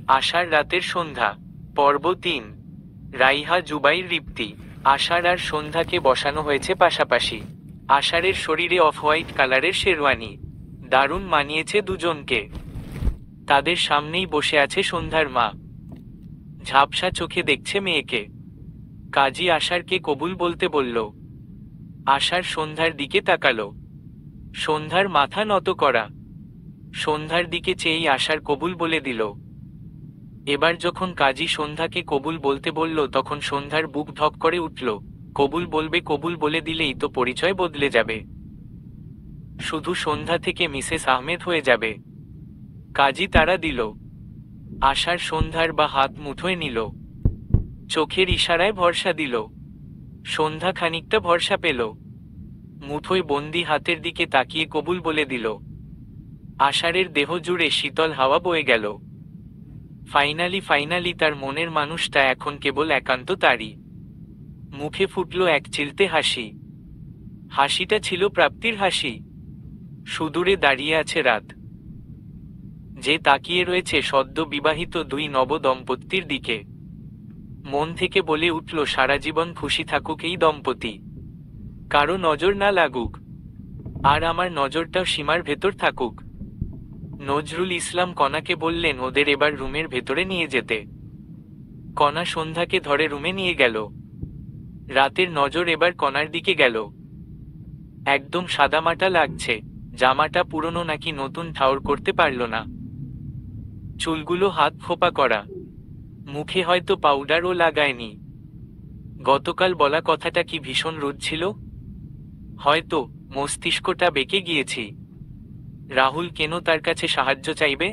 আষাঢ় রাতের সন্ধ্যা। পর্ব ৩। রাইহা জুবাইর রিপ্তি। আষাঢ় আর সন্ধ্যাকে বসানো হয়েছে পাশাপাশি। আষাঢ়ের শরীরে অফ হোয়াইট কালারের শেরওয়ানি দারুণ মানিয়েছে দুজনকে। তাদের সামনেই বসে আছে সন্ধ্যার মা, ঝাপসা চোখে দেখছে মেয়েকে। কাজী আষাঢ়কে কবুল বলতে বলল। আষাঢ় সন্ধ্যার দিকে তাকালো। সন্ধ্যার মাথা নত করা। সন্ধ্যার দিকে চেয়েই আষাঢ় কবুল বলে দিল। এবার যখন কাজী সন্ধ্যাকে কবুল বলতে বলল তখন সন্ধ্যার বুক ধক করে উঠল। কবুল বলবে, কবুল বলে দিলেই তো পরিচয় বদলে যাবে, শুধু সন্ধ্যা থেকে মিসেস আহমেদ হয়ে যাবে। কাজী তাড়া দিল। আষাঢ় সন্ধ্যার বা হাত মুঠোয় নিল, চোখের ইশারায় ভরসা দিল। সন্ধ্যা খানিকটা ভরসা পেল, মুঠোয় বন্দি হাতের দিকে তাকিয়ে কবুল বলে দিল। আষাঢ়ের দেহ জুড়ে শীতল হাওয়া বয়ে গেল। ফাইনালি তার মনের মানুষটা এখন কেবল একান্ত তারই। মুখে ফুটল এক চিলতে হাসি। হাসিটা ছিল প্রাপ্তির হাসি। সুদূরে দাঁড়িয়ে আছে রাত, যে তাকিয়ে রয়েছে সদ্য বিবাহিত দুই নব দম্পতির দিকে। মন থেকে বলে উঠল, সারা জীবন খুশি থাকুক এই দম্পতি, কারো নজর না লাগুক, আর আমার নজরটাও সীমার ভেতর থাকুক। নজরুল ইসলাম কণাকে বললেন ওদের এবার রুমের ভেতরে নিয়ে যেতে। কণা সন্ধ্যাকে ধরে রুমে নিয়ে গেল। রাতের নজর এবার কণার দিকে গেল। একদম সাদামাটা লাগছে, জামাটা পুরনো নাকি নতুন ঠাউর করতে পারল না। চুলগুলো হাত খোপা করা, মুখে হয়তো পাউডারও লাগায়নি। গতকাল বলা কথাটা কি ভীষণ রুদ ছিল। হয়তো মস্তিষ্কটা বেঁকে গিয়েছি। রাহুল কেন তার কাছে সাহায্য চাইবে?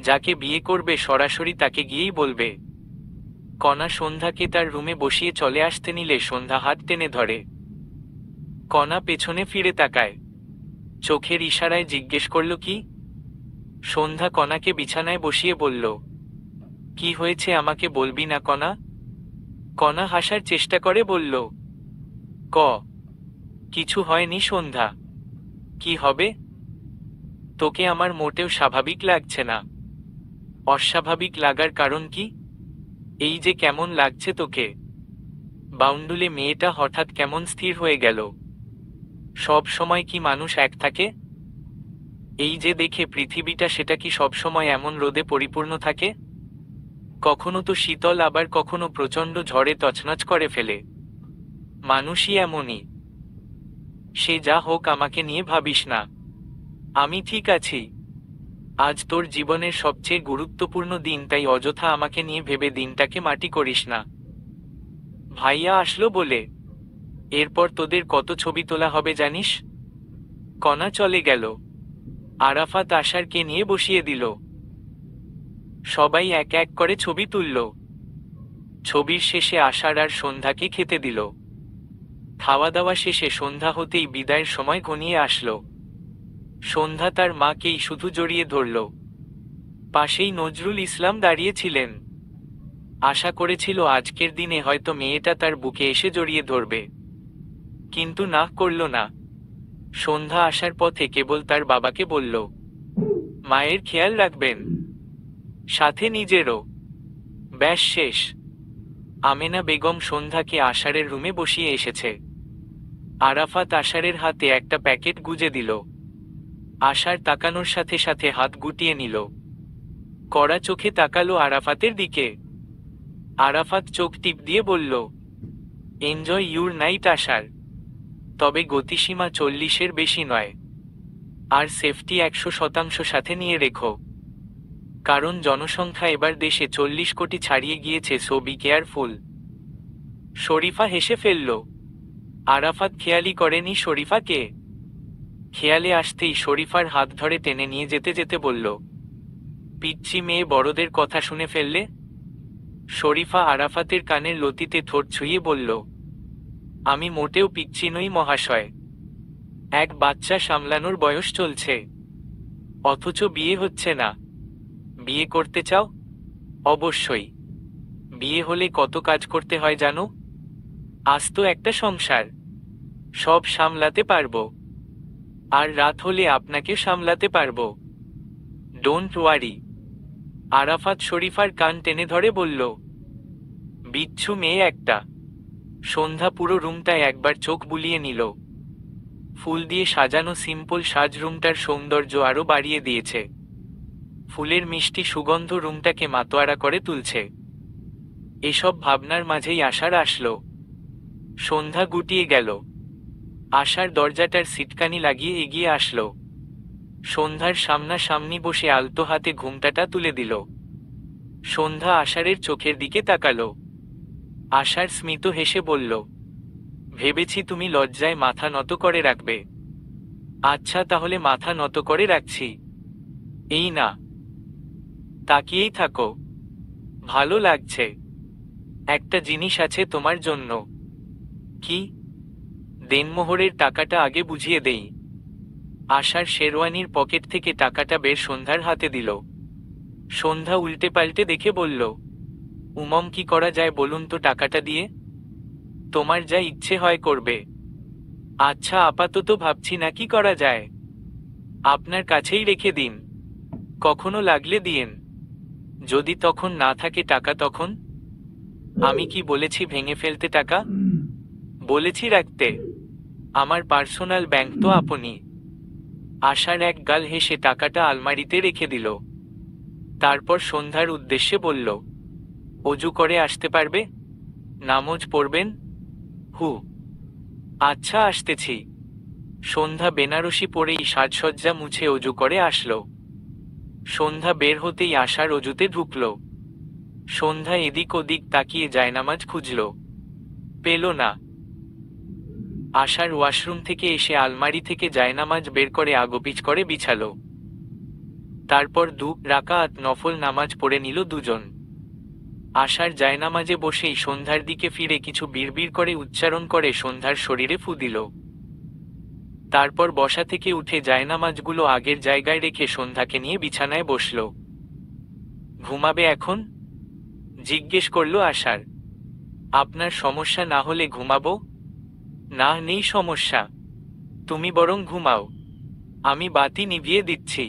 যাকে বিয়ে করবে সরাসরি তাকে গিয়েই বলবে। কণা সন্ধ্যাকে তার রুমে বসিয়ে চলে আসতে নিলে সন্ধ্যা হাত টেনে ধরে। কণা পেছনে ফিরে তাকায়, চোখের ইশারায় জিজ্ঞেস করল কি? সন্ধ্যা কণাকে বিছানায় বসিয়ে বলল, কি হয়েছে আমাকে বলবি না কণা? কণা হাসার চেষ্টা করে বলল, কিছু হয়নি সন্ধ্যা। কি হবে? তোকে আমার মোটেও স্বাভাবিক লাগছে না। অস্বাভাবিক লাগার কারণ কি? এই যে কেমন লাগছে তোকে। বাউন্ডুলে মেয়েটা হঠাৎ কেমন স্থির হয়ে গেল। সব সময় কি মানুষ এক থাকে? এই যে দেখে পৃথিবীটা, সেটা কি সব সময় এমন রোদে পরিপূর্ণ থাকে? কখনো তো শীতল, আবার কখনো প্রচণ্ড ঝড়ে তছনছ করে ফেলে। মানুষই এমনই। সে যা হোক, আমাকে নিয়ে ভাবিস না, আমি ঠিক আছি। আজ তোর জীবনের সবচেয়ে গুরুত্বপূর্ণ দিন, তাই অযথা আমাকে নিয়ে ভেবে দিনটাকে মাটি করিস না। ভাইয়া আসলো বলে এরপর তোদের কত ছবি তোলা হবে জানিস? কণা চলে গেল। আরাফাত আশারকে নিয়ে বসিয়ে দিল। সবাই এক এক করে ছবি তুলল। ছবির শেষে আশার আর সন্ধ্যাকে খেতে দিল। খাওয়া দাওয়া শেষে সন্ধ্যা হতেই বিদায়ের সময় ঘনিয়ে আসলো। সন্ধ্যা তার মাকেই শুধু জড়িয়ে ধরল। পাশেই নজরুল ইসলাম দাঁড়িয়েছিলেন। আশা করেছিল আজকের দিনে হয়তো মেয়েটা তার বুকে এসে জড়িয়ে ধরবে, কিন্তু না, করল না। সন্ধ্যা আসার পথে কেবল তার বাবাকে বলল, মায়ের খেয়াল রাখবেন, সাথে নিজেরও। ব্যাস শেষ। আমেনা বেগম সন্ধ্যাকে আষাঢ়ের রুমে বসিয়ে এসেছে। আরাফাত আষাঢ়ের হাতে একটা প্যাকেট গুজে দিল। আষাঢ় তাকানোর সাথে সাথে হাত গুটিয়ে নিল। কড়া চোখে তাকালো আরাফাতের দিকে। আরাফাত চোখ টিপ দিয়ে বলল, এনজয় ইউর নাইট আষাঢ়, তবে গতিসীমা 40-এর বেশি নয়, আর সেফটি 100% সাথে নিয়ে রেখো, কারণ জনসংখ্যা এবার দেশে 40 কোটি ছাড়িয়ে গিয়েছে, সো বি কেয়ারফুল। শরীফা হেসে ফেলল। আরাফাত খেয়ালই করেনি শরীফা কে। খেয়ালে আসতেই শরীফার হাত ধরে টেনে নিয়ে যেতে যেতে বলল, পিচ্চি মেয়ে, বড়দের কথা শুনে ফেললে। শরীফা আরাফাতের কানের লতিতে ঠোঁট ছুঁয়ে বলল, আমি মোটেও পিচ্চি নই মহাশয়। এক বাচ্চা সামলানোর বয়স চলছে, অথচ বিয়ে হচ্ছে না। বিয়ে করতে চাও? অবশ্যই। বিয়ে হলে কত কাজ করতে হয় জানো? আজ তো একটা সংসার, সব সামলাতে পারবো, আর রাত হলে আপনাকে সামলাতে পারবো। Don't worry. আরাফাত শরীফার কান টেনে ধরে বলল, বিচ্ছু মেয়ে একটা। সন্ধ্যা পুরো রুমটায় একবার চোখ বুলিয়ে নিল। ফুল দিয়ে সাজানো সিম্পল সাজ রুমটার সৌন্দর্য আরো বাড়িয়ে দিয়েছে। ফুলের মিষ্টি সুগন্ধ রুমটাকে মাতোয়ারা করে তুলছে। এসব ভাবনার মাঝেই আশার আসলো। সন্ধ্যা গুটিয়ে গেল। আশার দরজাটার সিটকানি লাগিয়ে এগিয়ে আসলো। সন্ধ্যার সামনাসামনি বসে আলতো হাতে ঘুমটাটা তুলে দিল। সন্ধ্যা আষাঢ়ের চোখের দিকে তাকালো। আষাঢ় স্মিত হেসে বলল, ভেবেছি তুমি লজ্জায় মাথা নত করে রাখবে। আচ্ছা তাহলে মাথা নত করে রাখছি। এই না, তাকিয়েই থাকো, ভালো লাগছে। একটা জিনিস আছে তোমার জন্য। কি? দেনমোহরের টাকাটা আগে বুঝিয়ে দেই। আশার শেরওয়ানির পকেট থেকে টাকাটা বের সন্ধ্যার হাতে দিল। সন্ধ্যা উল্টে পাল্টে দেখে বলল, কি করা যায় বলুন তো টাকাটা দিয়ে? তোমার যা ইচ্ছে হয় করবে। আচ্ছা আপাতত ভাবছি না কি করা যায়। আপনার কাছেই রেখে দিন, কখনো লাগলে দিয়েন। যদি তখন না থাকে টাকা তখন? আমি কি বলেছি ভেঙে ফেলতে টাকা? বলেছি রাখতে। আমার পার্সোনাল ব্যাংক তো আপনি। আশার এক গাল হেসে টাকাটা আলমারিতে রেখে দিল। তারপর সন্ধ্যার উদ্দেশ্যে বলল, অজু করে আসতে পারবে? নামাজ পড়বেন? হু, আচ্ছা আসতেছি। সন্ধ্যা বেনারসি পরেই সাজসজ্জা মুছে অজু করে আসলো। সন্ধ্যা বের হতেই আশার অজুতে ঢুকল। সন্ধ্যা এদিক ওদিক তাকিয়ে জায়নামাজ খুঁজল, পেল না। আশার ওয়াশরুম থেকে এসে আলমারি থেকে জায়নামাজ বের করে আগোপিছ করে বিছালো। তারপর 2 রাকাত নফল নামাজ পড়ে নিল দুজন। আশার জায়নামাজে বসেই সন্ধ্যার দিকে ফিরে কিছু বিড়বিড় করে উচ্চারণ করে সন্ধ্যার শরীরে ফু দিল। তারপর বসা থেকে উঠে জায়নামাজগুলো আগের জায়গায় রেখে সন্ধ্যাকে নিয়ে বিছানায় বসল। ঘুমাবে এখন? জিজ্ঞেস করল আশার। আপনার সমস্যা না হলে ঘুমাবো। না, নেই সমস্যা, তুমি বরং ঘুমাও, আমি বাতি নিভিয়ে দিচ্ছি।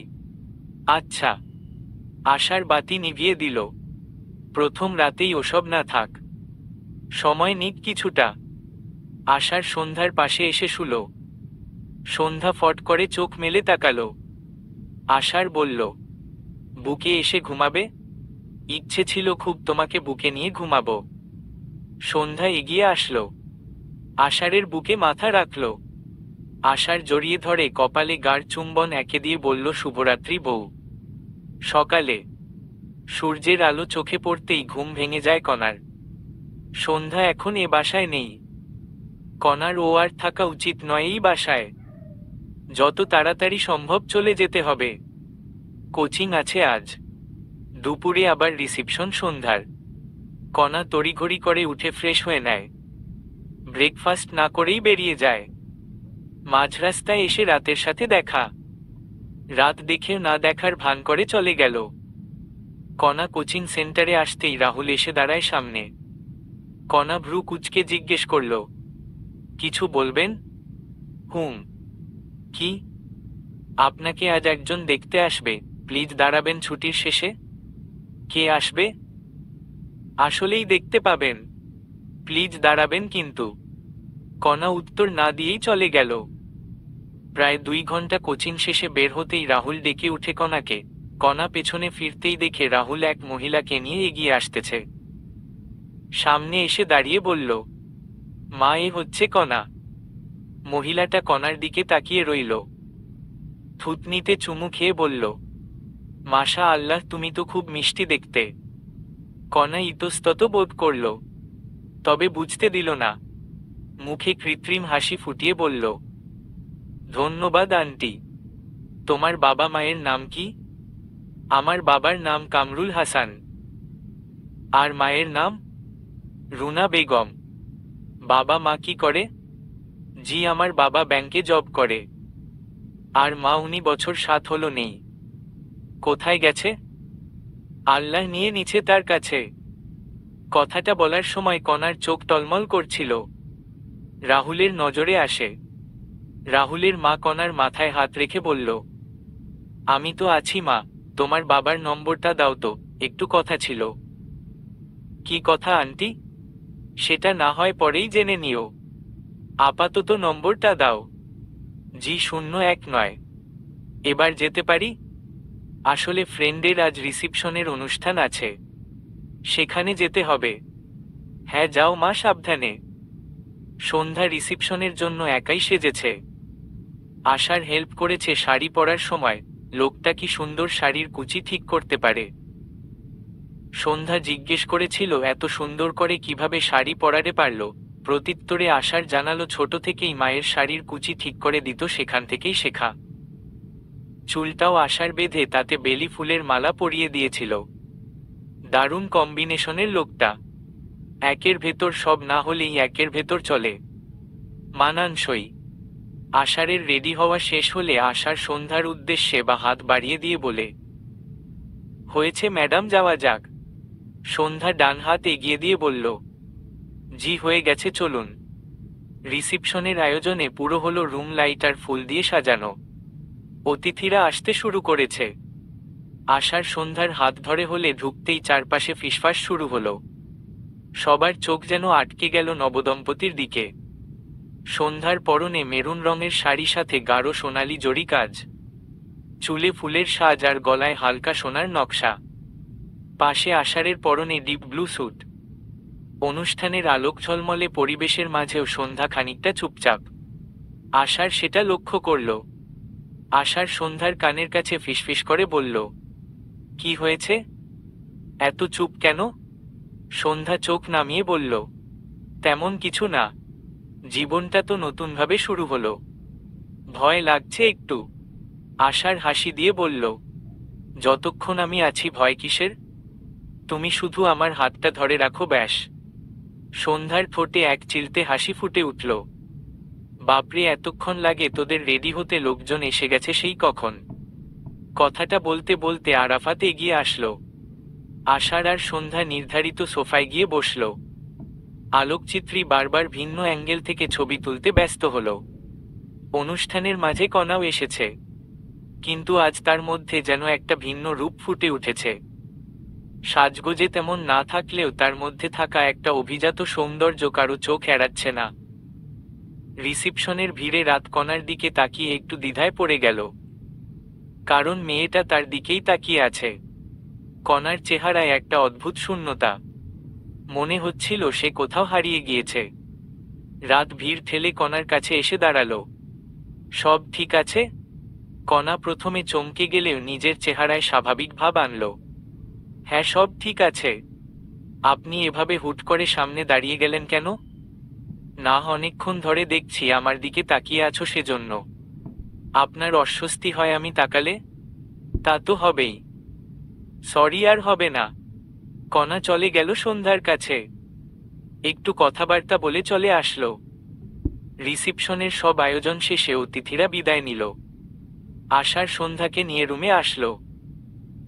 আচ্ছা। আশার বাতি নিভিয়ে দিল। প্রথম রাতেই ওসব না থাক, সময় নিক কিছুটা। আশার সন্ধ্যার পাশে এসে শুল। সন্ধ্যা ফট করে চোখ মেলে তাকালো। আশার বলল, বুকে এসে ঘুমাবে? ইচ্ছে ছিল খুব তোমাকে বুকে নিয়ে ঘুমাবো। সন্ধ্যা এগিয়ে আসলো, আষাঢ়ের বুকে মাথা রাখল। আষাঢ় জড়িয়ে ধরে কপালে গাঢ় চুম্বন একে দিয়ে বলল, শুভরাত্রি বউ। সকালে সূর্যের আলো চোখে পড়তেই ঘুম ভেঙে যায় কণার। সন্ধ্যা এখন এ বাসায় নেই। কণার ও আর থাকা উচিত নয় এই বাসায়। যত তাড়াতাড়ি সম্ভব চলে যেতে হবে। কোচিং আছে আজ, দুপুরে আবার রিসিপশন সন্ধ্যার। কণা তড়িঘড়ি করে উঠে ফ্রেশ হয়ে নেয়। ব্রেকফাস্ট না করেই বেরিয়ে যায়। মাঝরাস্তায় এসে রাতের সাথে দেখা। রাত দেখে না দেখার ভান করে চলে গেল। কণা কোচিং সেন্টারে আসতেই রাহুল এসে দাঁড়ায় সামনে। কণা ভ্রু কুঁচকে জিজ্ঞেস করল, কিছু বলবেন? হুম। কি? আপনাকে আজ একজন দেখতে আসবে, প্লিজ দাঁড়াবেন ছুটির শেষে। কে আসবে? আসলেই দেখতে পাবেন, প্লিজ দাঁড়াবেন কিন্তু। কণা উত্তর না দিয়েই চলে গেল। প্রায় 2 ঘন্টা কোচিং শেষে বের হতেই রাহুল ডেকে উঠে কণাকে। কণা পেছনে ফিরতেই দেখে রাহুল এক মহিলাকে নিয়ে এগিয়ে আসতেছে। সামনে এসে দাঁড়িয়ে বলল, মা, এ হচ্ছে কণা। মহিলাটা কণার দিকে তাকিয়ে রইল। থুতনিতে চুমু খেয়ে বলল, মাশা আল্লাহ, তুমি তো খুব মিষ্টি দেখতে। কণা ইতস্তত বোধ করল, তবে বুঝতে দিল না। মুখে কৃত্রিম হাসি ফুটিয়ে বলল, ধন্যবাদ আন্টি। তোমার বাবা মায়ের নাম কি? আমার বাবার নাম কামরুল হাসান। আর মায়ের নাম? রুনা বেগম। বাবা মা কি করে? জি, আমার বাবা ব্যাংকে জব করে। আর মা 19 বছর 7 হলো নেই। কোথায় গেছে? আল্লাহ নিয়ে নিছে তার কাছে। কথাটা বলার সময় কণার চোখ টলমল করছিল। রাহুলের নজরে আসে। রাহুলের মা কণার মাথায় হাত রেখে বলল, আমি তো আছি মা, তোমার বাবার নম্বরটা দাও তো, একটু কথা ছিল। কি কথা আন্টি? সেটা না হয় পরেই জেনে নিও, আপাতত নম্বরটা দাও। G01 নয়। এবার যেতে পারি? আসলে ফ্রেন্ডের আজ রিসিপশনের অনুষ্ঠান আছে, সেখানে যেতে হবে। হ্যাঁ যাও মা, সাবধানে। সন্ধ্যা রিসিপশনের জন্য একাই সেজেছে। আশার হেল্প করেছে শাড়ি পরার সময়। লোকটা কি সুন্দর শাড়ির কুচি ঠিক করতে পারে। সন্ধ্যা জিজ্ঞেস করেছিল এত সুন্দর করে কিভাবে শাড়ি পরাতে পারল। প্রত্যুত্তরে আশার জানালো ছোট থেকেই মায়ের শাড়ির কুচি ঠিক করে দিত, সেখান থেকেই শেখা। চুলটাও আশার বেঁধে তাতে বেলি ফুলের মালা পরিয়ে দিয়েছিল। দারুণ কম্বিনেশনের লোকটা। একের ভেতর সব না হলেই একের ভেতর চলে, মানানসই। আষাঢ়ের রেডি হওয়া শেষ হলে আশার সন্ধ্যার উদ্দেশ্যে বা হাত বাড়িয়ে দিয়ে বলে, হয়েছে ম্যাডাম, যাওয়া যাক। সন্ধ্যা ডান হাত এগিয়ে দিয়ে বলল, জি হয়ে গেছে, চলুন। রিসিপশনের আয়োজনে পুরো হলো রুম লাইট আর ফুল দিয়ে সাজানো। অতিথিরা আসতে শুরু করেছে। আশার সন্ধ্যার হাত ধরে হলে ঢুকতেই চারপাশে ফিসফাস শুরু হলো। সবার চোখ যেন আটকে গেল নবদম্পতির দিকে। সন্ধ্যার পরনে মেরুন রঙের শাড়ি, সাথে গাঢ় সোনালি জরি কাজ, চুলে ফুলের সাজ আর গলায় হালকা সোনার নকশা। পাশে আষাঢ়ের পরনে ডিপ ব্লু স্যুট। অনুষ্ঠানের আলোক ঝলমলে পরিবেশের মাঝেও সন্ধ্যা খানিকটা চুপচাপ। আষাঢ় সেটা লক্ষ্য করল। আষাঢ় সন্ধ্যার কানের কাছে ফিসফিস করে বলল, কি হয়েছে, এত চুপ কেন? সন্ধ্যা চোখ নামিয়ে বলল, তেমন কিছু না, জীবনটা তো নতুনভাবে শুরু হলো, ভয় লাগছে একটু। আশার হাসি দিয়ে বলল, যতক্ষণ আমি আছি ভয় কিসের? তুমি শুধু আমার হাতটা ধরে রাখো ব্যাস। সন্ধ্যার ঠোঁটে এক চিলতে হাসি ফুটে উঠল। বাপরে, এতক্ষণ লাগে তোদের রেডি হতে? লোকজন এসে গেছে সেই কখন। কথাটা বলতে বলতে আরাফাত এগিয়ে আসলো। আশার আর সন্ধ্যা নির্ধারিত সোফায় গিয়ে বসল। আলোকচিত্রী বারবার ভিন্ন অ্যাঙ্গেল থেকে ছবি তুলতে ব্যস্ত হল। অনুষ্ঠানের মাঝে কণাও এসেছে, কিন্তু আজ তার মধ্যে যেন একটা ভিন্ন রূপ ফুটে উঠেছে। সাজগোজে তেমন না থাকলেও তার মধ্যে থাকা একটা অভিজাত সৌন্দর্য কারো চোখ এড়াচ্ছে না। রিসিপশনের ভিড়ে রাত কণার দিকে তাকিয়ে একটু দ্বিধায় পড়ে গেল, কারণ মেয়েটা তার দিকেই তাকিয়ে আছে। কণার চেহারায় একটা অদ্ভুত শূন্যতা, মনে হচ্ছিল সে কোথাও হারিয়ে গিয়েছে। রাত ভিড় ঠেলে কণার কাছে এসে দাঁড়ালো। সব ঠিক আছে? কণা প্রথমে চমকে গেলেও নিজের চেহারায় স্বাভাবিক ভাব আনল। হ্যাঁ সব ঠিক আছে। আপনি এভাবে হুট করে সামনে দাঁড়িয়ে গেলেন কেন? না, অনেকক্ষণ ধরে দেখছি আমার দিকে তাকিয়ে আছো, সেজন্য। আপনার অস্বস্তি হয় আমি তাকালে? তা তো হবেই। সরি, আর হবে না। কণা চলে গেল সন্ধ্যার কাছে। একটু কথাবার্তা বলে চলে আসলো। রিসিপশনের সব আয়োজন শেষে অতিথিরা বিদায় নিল। আশার সন্ধ্যাকে নিয়ে রুমে আসলো।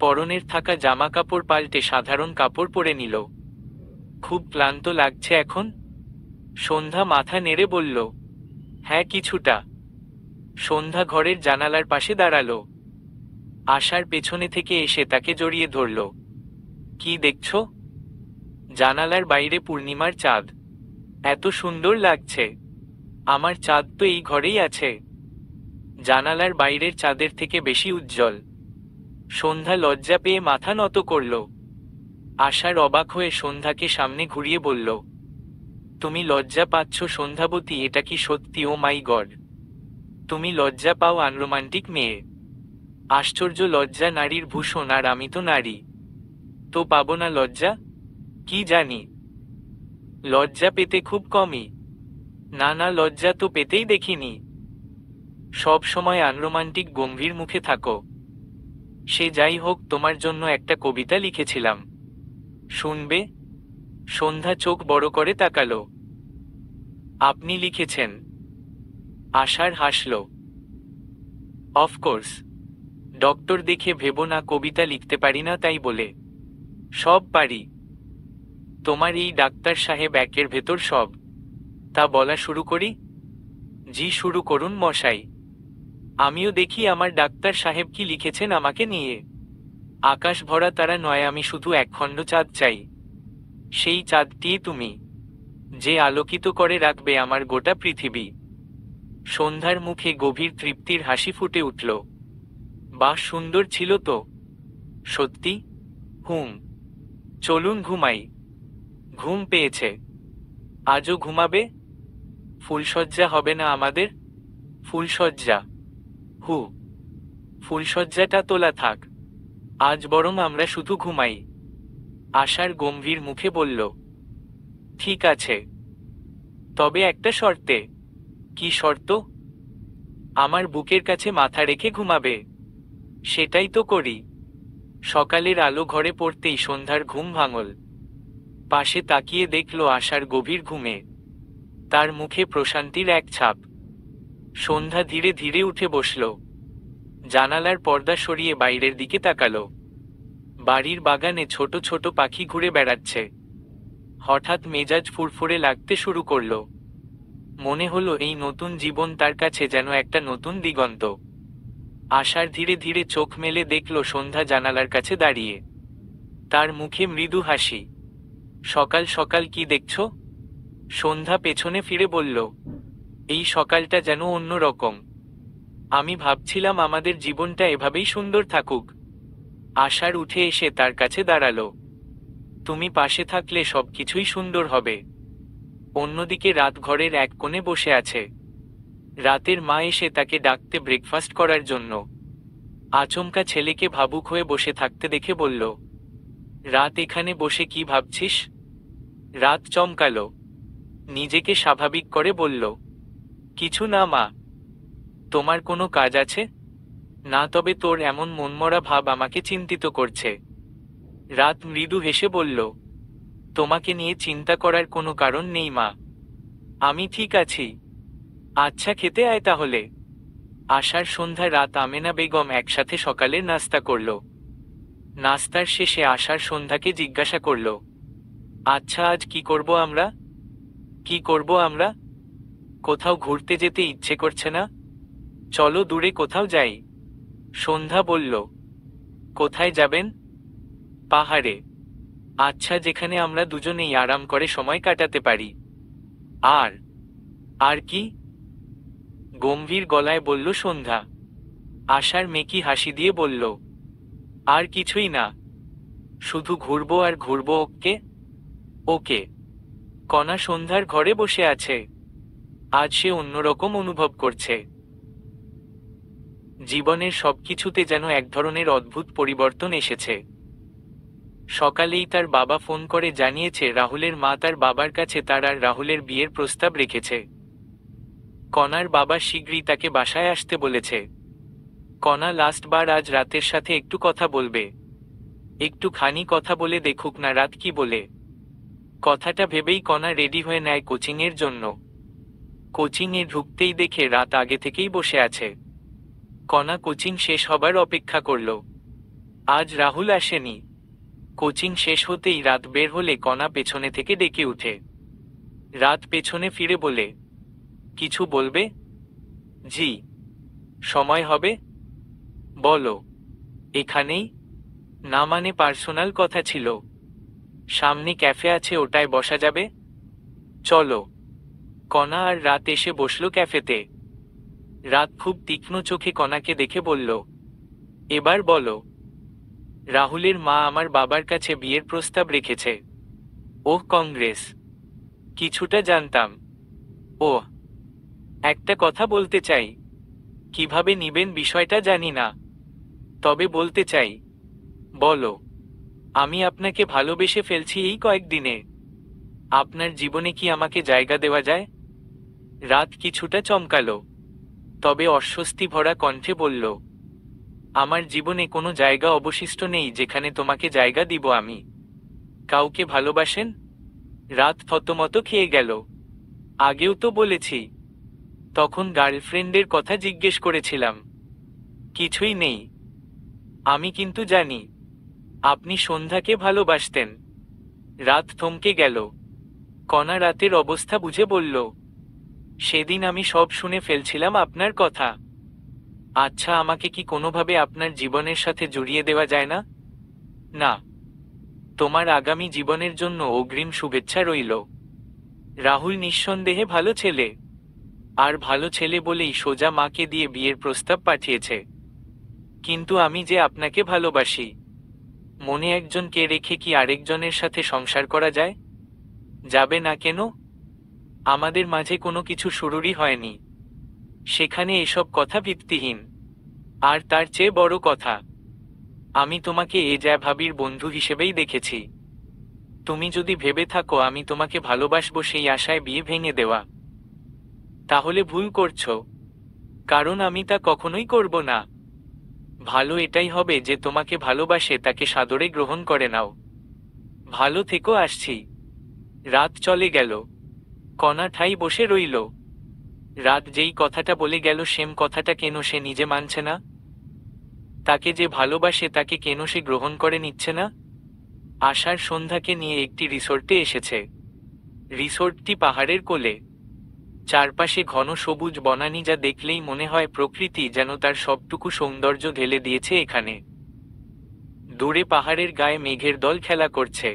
পরনের থাকা জামা কাপড় পাল্টে সাধারণ কাপড় পরে নিল। খুব ক্লান্ত লাগছে এখন? সন্ধ্যা মাথা নেড়ে বলল, হ্যাঁ কিছুটা। সন্ধ্যা ঘরের জানালার পাশে দাঁড়ালো। আশার পেছনে থেকে এসে তাকে জড়িয়ে ধরল। কি দেখছ? জানালার বাইরে পূর্ণিমার চাঁদ। এত সুন্দর লাগছে। আমার চাঁদ তো এই ঘরেই আছে। জানালার বাইরের চাঁদের থেকে বেশি উজ্জ্বল। সন্ধ্যা লজ্জা পেয়ে মাথা নত করল। আশার অবাক হয়ে সন্ধ্যাকে সামনে ঘুরিয়ে বলল, তুমি লজ্জা পাচ্ছ সন্ধ্যাবতী? এটা কি সত্যি? ও মাই গড, তুমি লজ্জা পাও? আনরোমান্টিক মেয়ে। আশ্চর্য, লজ্জা নারীর ভূষণ, আর আমি তো নারী। তো পাবো না লজ্জা? কি জানি, লজ্জা পেতে খুব কমই। না না, লজ্জা তো পেতেই দেখিনি। সব সময় আনরোমান্টিক গম্ভীর মুখে থাকো। সে যাই হোক, তোমার জন্য একটা কবিতা লিখেছিলাম, শুনবে? সন্ধ্যা চোখ বড় করে তাকালো। আপনি লিখেছেন? আশার হাসল। অফকোর্স। ডক্টর দেখে ভেবো না কবিতা লিখতে পারি না, তাই বলে। সব পারি। তোমার এই ডাক্তার সাহেব একের ভেতর সব। তা বলা শুরু করি? জি শুরু করুন মশাই। আমিও দেখি আমার ডাক্তার সাহেব কি লিখেছেন আমাকে নিয়ে। আকাশ ভরা তারা নয়, আমি শুধু একখণ্ড চাঁদ চাই। সেই চাঁদটি তুমি, যে আলোকিত করে রাখবে আমার গোটা পৃথিবী। সন্ধ্যার মুখে গভীর তৃপ্তির হাসি ফুটে উঠল। বাহ, সুন্দর ছিল তো। সত্যি? হুম। চলুন ঘুমাই। ঘুম পেয়েছে। আজও ঘুমাবে? ফুলশয্যা হবে না আমাদের? ফুলশয্যা? হু, ফুলশয্যাটা তোলা থাক। আজ বরং আমরা শুধু ঘুমাই। আশার গম্ভীর মুখে বলল, ঠিক আছে, তবে একটা শর্তে। কি শর্ত? আমার বুকের কাছে মাথা রেখে ঘুমাবে। সেটাই তো করি। সকালের আলো ঘরে পড়তেই সন্ধ্যার ঘুম ভাঙল। পাশে তাকিয়ে দেখল আশার গভীর ঘুমে। তার মুখে প্রশান্তির এক ছাপ। সন্ধ্যা ধীরে ধীরে উঠে বসল। জানালার পর্দা সরিয়ে বাইরের দিকে তাকালো। বাড়ির বাগানে ছোট ছোট পাখি ঘুরে বেড়াচ্ছে। হঠাৎ মেজাজ ফুরফুরে লাগতে শুরু করল। মনে হলো এই নতুন জীবন তার কাছে যেন একটা নতুন দিগন্ত। আশার ধীরে ধীরে চোখ মেলে দেখল সন্ধ্যা জানালার কাছে দাঁড়িয়ে। তার মুখে মৃদু হাসি। সকাল সকাল কি দেখছ? সন্ধ্যা পেছনে ফিরে বলল, এই সকালটা যেন অন্য রকম। আমি ভাবছিলাম আমাদের জীবনটা এভাবেই সুন্দর থাকুক। আশার উঠে এসে তার কাছে দাঁড়ালো। তুমি পাশে থাকলে সবকিছুই সুন্দর হবে। অন্যদিকে রাত ঘরের এক কোণে বসে আছে। রাতের মা এসে তাকে ডাকতে ব্রেকফাস্ট করার জন্য। আচমকা ছেলেকে ভাবুক হয়ে বসে থাকতে দেখে বলল, রাত, এখানে বসে কি ভাবছিস? রাত চমকালো। নিজেকে স্বাভাবিক করে বলল, কিছু না মা। তোমার কোনো কাজ আছে? না, তবে তোর এমন মনমরা ভাব আমাকে চিন্তিত করছে। রাত মৃদু হেসে বলল, তোমাকে নিয়ে চিন্তা করার কোনো কারণ নেই মা। আমি ঠিক আছি। আচ্ছা, খেতে আয় তাহলে। আশার সন্ধ্যায় রাত আমেনা বেগম একসাথে সকালের নাস্তা করল। নাস্তার শেষে আশার সন্ধ্যাকে জিজ্ঞাসা করল, আচ্ছা, আজ কি করব আমরা? কি করব আমরা? কোথাও ঘুরতে যেতে ইচ্ছে করছে না? চলো দূরে কোথাও যাই। সন্ধ্যা বলল, কোথায় যাবেন? পাহাড়ে। আচ্ছা, যেখানে আমরা দুজনেই আরাম করে সময় কাটাতে পারি। আর আর কি? গম্ভীর গলায় বলল সন্ধ্যা। আশার মেকি হাসি দিয়ে বলল, আর কিছুই না, শুধু ঘুরবো আর ঘুরবো। ওকে? ওকে। কণা সন্ধ্যার ঘরে বসে আছে। আজ সে অন্যরকম অনুভব করছে। জীবনের সবকিছুতে যেন এক ধরনের অদ্ভুত পরিবর্তন এসেছে। সকালেই তার বাবা ফোন করে জানিয়েছে রাহুলের মা তার বাবার কাছে তার আর রাহুলের বিয়ের প্রস্তাব রেখেছে। কণার বাবা শীঘ্রই তাকে বাসায় আসতে বলেছে। কণা লাস্টবার আজ রাতের সাথে একটু কথা বলবে। একটুখানি কথা বলে দেখুক না রাত কি বলে। কথাটা ভেবেই কণা রেডি হয়ে নেয় কোচিংয়ের জন্য। কোচিংয়ে ঢুকতেই দেখে রাত আগে থেকেই বসে আছে। কণা কোচিং শেষ হবার অপেক্ষা করল। আজ রাহুল আসেনি। কোচিং শেষ হতেই রাত বের হলে কণা পেছনে থেকে ডেকে উঠে। রাত পেছনে ফিরে বলে, কিছু বলবে? জি। সময় হবে? বলো। এখানেই? না, মানে পার্সোনাল কথা ছিল। সামনে ক্যাফে আছে, ওটায় বসা যাবে? চলো। কণা আর রাত এসে বসল ক্যাফেতে। রাত খুব তীক্ষ্ণ চোখে কণাকে দেখে বলল, এবার বলো। রাহুলের মা আমার বাবার কাছে বিয়ের প্রস্তাব রেখেছে। ওহ, কংগ্রেস। কিছুটা জানতাম। ওহ, একটা কথা বলতে চাই। কিভাবে নিবেন বিষয়টা জানি না, তবে বলতে চাই। বলো। আমি আপনাকে ভালোবেসে ফেলছি এই কয়েকদিনে। আপনার জীবনে কি আমাকে জায়গা দেওয়া যায়? রাত কিছুটা চমকালো, তবে অস্বস্তি ভরা কণ্ঠে বলল, আমার জীবনে কোনো জায়গা অবশিষ্ট নেই যেখানে তোমাকে জায়গা দিব আমি। কাউকে ভালোবাসেন? রাত থতমত খেয়ে গেল। আগেও তো বলেছি। তখন গার্লফ্রেন্ডের কথা জিজ্ঞেস করেছিলাম। কিছুই নেই। আমি কিন্তু জানি আপনি সন্ধ্যাকে ভালোবাসতেন। রাত থমকে গেল। কণা রাতের অবস্থা বুঝে বলল, সেদিন আমি সব শুনে ফেলছিলাম আপনার কথা। আচ্ছা, আমাকে কি কোনোভাবে আপনার জীবনের সাথে জড়িয়ে দেওয়া যায় না? না, তোমার আগামী জীবনের জন্য অগ্রিম শুভেচ্ছা রইল। রাহুল নিঃসন্দেহে ভালো ছেলে, আর ভালো ছেলে বলেই সোজা মাকে দিয়ে বিয়ের প্রস্তাব পাঠিয়েছে। কিন্তু আমি যে আপনাকে ভালোবাসি, মনে একজনকে রেখে কি আরেকজনের সাথে সংসার করা যায়? যাবে না কেন? আমাদের মাঝে কোনো কিছু শুরুরই হয়নি, সেখানে এসব কথা ভিত্তিহীন। আর তার চেয়ে বড় কথা, আমি তোমাকে এ যা ভাবির বন্ধু হিসেবেই দেখেছি। তুমি যদি ভেবে থাকো আমি তোমাকে ভালোবাসবো সেই আশায় বিয়ে ভেঙে দেওয়া, তাহলে ভুল করছো। কারণ আমি তা কখনোই করব না। ভালো এটাই হবে যে তোমাকে ভালোবাসে তাকে সাদরে গ্রহণ করে নাও। ভালো থেকো, আসছি। রাত চলে গেল। কণা ঠাই বসে রইল। রাত যেই কথাটা বলে গেল সেম কথাটা কেন সে নিজে মানছে না? তাকে যে ভালোবাসে তাকে কেন সে গ্রহণ করে নিচ্ছে না? আশার সন্ধ্যাকে নিয়ে একটি রিসোর্টে এসেছে। রিসোর্টটি পাহাড়ের কোলে, চারপাশে ঘন সবুজ বনানী, যা দেখলেই মনে হয় প্রকৃতি যেন তার সবটুকু সৌন্দর্য ঢেলে দিয়েছে এখানে। দূরে পাহাড়ের গায়ে মেঘের দল খেলা করছে।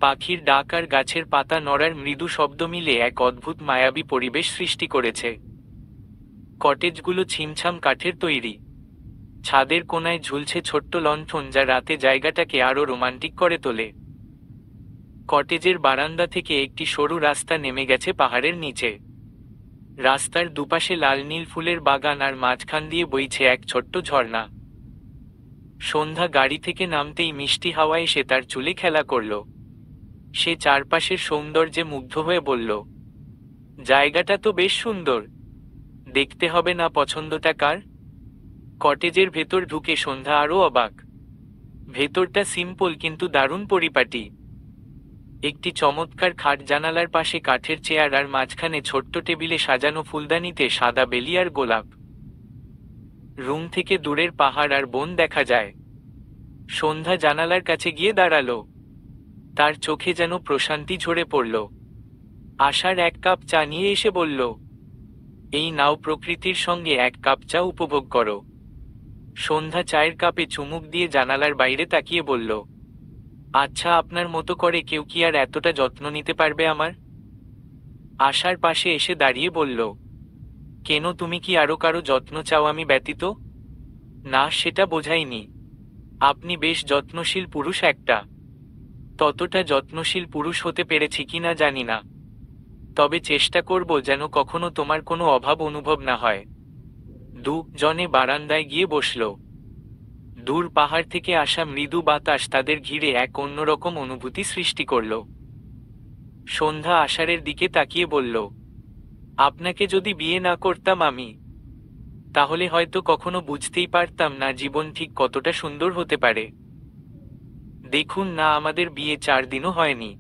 পাখির ডাক আর গাছের পাতা নড়ার মৃদু শব্দ মিলে এক অদ্ভুত মায়াবী পরিবেশ সৃষ্টি করেছে। কটেজগুলো ছিমছাম কাঠের তৈরি। ছাদের কোনায় ঝুলছে ছোট্ট লণ্ঠন, যা রাতে জায়গাটাকে আরো রোমান্টিক করে তোলে। কটেজের বারান্দা থেকে একটি সরু রাস্তা নেমে গেছে পাহাড়ের নিচে। রাস্তার দুপাশে লাল নীল ফুলের বাগান, আর মাঝখান দিয়ে বইছে এক ছোট্ট ঝর্ণা। সন্ধ্যা গাড়ি থেকে নামতেই মিষ্টি হাওয়া এসে তার চুলে খেলা করল। সে চারপাশের সৌন্দর্যে মুগ্ধ হয়ে বলল, জায়গাটা তো বেশ সুন্দর, দেখতে হবে না পছন্দটা কার? কটেজের ভেতর ঢুকে সন্ধ্যা আরও অবাক। ভেতরটা সিম্পল কিন্তু দারুণ পরিপাটি। একটি চমৎকার খাট, জানালার পাশে কাঠের চেয়ার, আর মাঝখানে ছোট্ট টেবিলে সাজানো ফুলদানিতে সাদা বেলি আর গোলাপ। রুম থেকে দূরের পাহাড় আর বন দেখা যায়। সন্ধ্যা জানালার কাছে গিয়ে দাঁড়ালো। তার চোখে যেন প্রশান্তি ঝরে পড়ল। আশার এক কাপ চা নিয়ে এসে বলল, এই নাও, প্রকৃতির সঙ্গে এক কাপ চা উপভোগ করো। সন্ধ্যা চায়ের কাপে চুমুক দিয়ে জানালার বাইরে তাকিয়ে বলল, আচ্ছা, আপনার মতো করে কেউ কি আর এতটা যত্ন নিতে পারবে আমার? আশার পাশে এসে দাঁড়িয়ে বলল, কেন, তুমি কি আরো কারো যত্ন চাও আমি ব্যতীত? না, সেটা বোঝাইনি। আপনি বেশ যত্নশীল পুরুষ একটা। ততটা যত্নশীল পুরুষ হতে পেরেছি কিনা জানি না, তবে চেষ্টা করব যেন কখনো তোমার কোনো অভাব অনুভব না হয়। দুজনে বারান্দায় গিয়ে বসল। দূর পাহাড় থেকে আসা মৃদু বাতাস তাদের ঘিরে এক অন্যরকম অনুভূতি সৃষ্টি করল। সন্ধ্যা আষাঢ়ের দিকে তাকিয়ে বলল, আপনাকে যদি বিয়ে না করতাম আমি, তাহলে হয়তো কখনো বুঝতেই পারতাম না জীবন ঠিক কতটা সুন্দর হতে পারে। দেখুন না, আমাদের বিয়ে 4 দিনও হয়নি।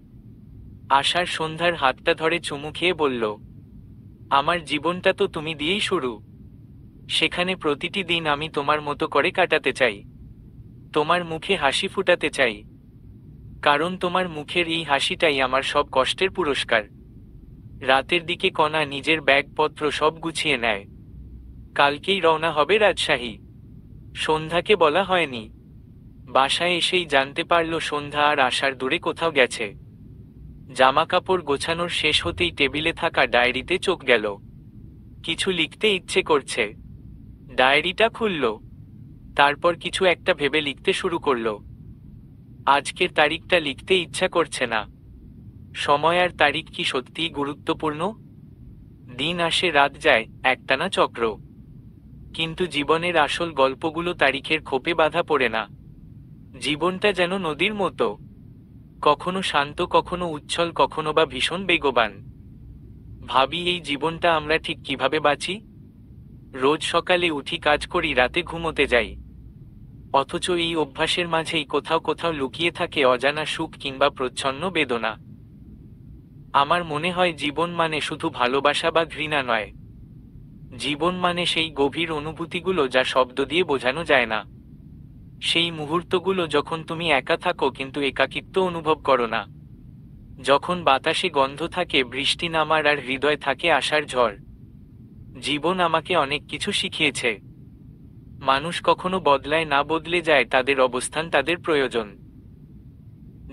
আশার সন্ধ্যার হাতটা ধরে চুমু খেয়ে বলল, আমার জীবনটা তো তুমি দিয়েই শুরু। সেখানে প্রতিটি দিন আমি তোমার মতো করে কাটাতে চাই, তোমার মুখে হাসি ফুটাতে চাই। কারণ তোমার মুখের এই হাসিটাই আমার সব কষ্টের পুরস্কার। রাতের দিকে কণা নিজের ব্যাগপত্র সব গুছিয়ে নেয়। কালকেই রওনা হবে রাজশাহী। সন্ধ্যাকে বলা হয়নি। বাসায় এসেই জানতে পারল সন্ধ্যা আর আশার দূরে কোথাও গেছে। জামাকাপড় গোছানোর শেষ হতেই টেবিলে থাকা ডায়েরিতে চোখ গেল। কিছু লিখতে ইচ্ছে করছে। ডায়েরিটা খুলল। তারপর কিছু একটা ভেবে লিখতে শুরু করল। আজকের তারিখটা লিখতে ইচ্ছা করছে না। সময় আর তারিখ কি সত্যিই গুরুত্বপূর্ণ? দিন আসে রাত যায়, একটানা চক্র। কিন্তু জীবনের আসল গল্পগুলো তারিখের খোপে বাঁধা পড়ে না। জীবনটা যেন নদীর মতো, কখনো শান্ত, কখনো উচ্ছল, কখনো বা ভীষণ বেগবান। ভাবি, এই জীবনটা আমরা ঠিক কিভাবে বাঁচি? রোজ সকালে উঠি, কাজ করি, রাতে ঘুমোতে যাই, অথচ এই অভ্যাসের মাঝেই কোথাও কোথাও লুকিয়ে থাকে অজানা সুখ কিংবা প্রচ্ছন্ন বেদনা। আমার মনে হয় জীবন মানে শুধু ভালোবাসা বা ঘৃণা নয়। জীবন মানে সেই গভীর অনুভূতিগুলো যা শব্দ দিয়ে বোঝানো যায় না। সেই মুহূর্তগুলো যখন তুমি একা থাকো কিন্তু একাকিত্ব অনুভব করো না। যখন বাতাসে গন্ধ থাকে বৃষ্টি নামার আর হৃদয় থাকে আশার ঝড়। জীবন আমাকে অনেক কিছু শিখিয়েছে। মানুষ কখনো বদলায় না, বদলে যায় তাদের অবস্থান, তাদের প্রয়োজন।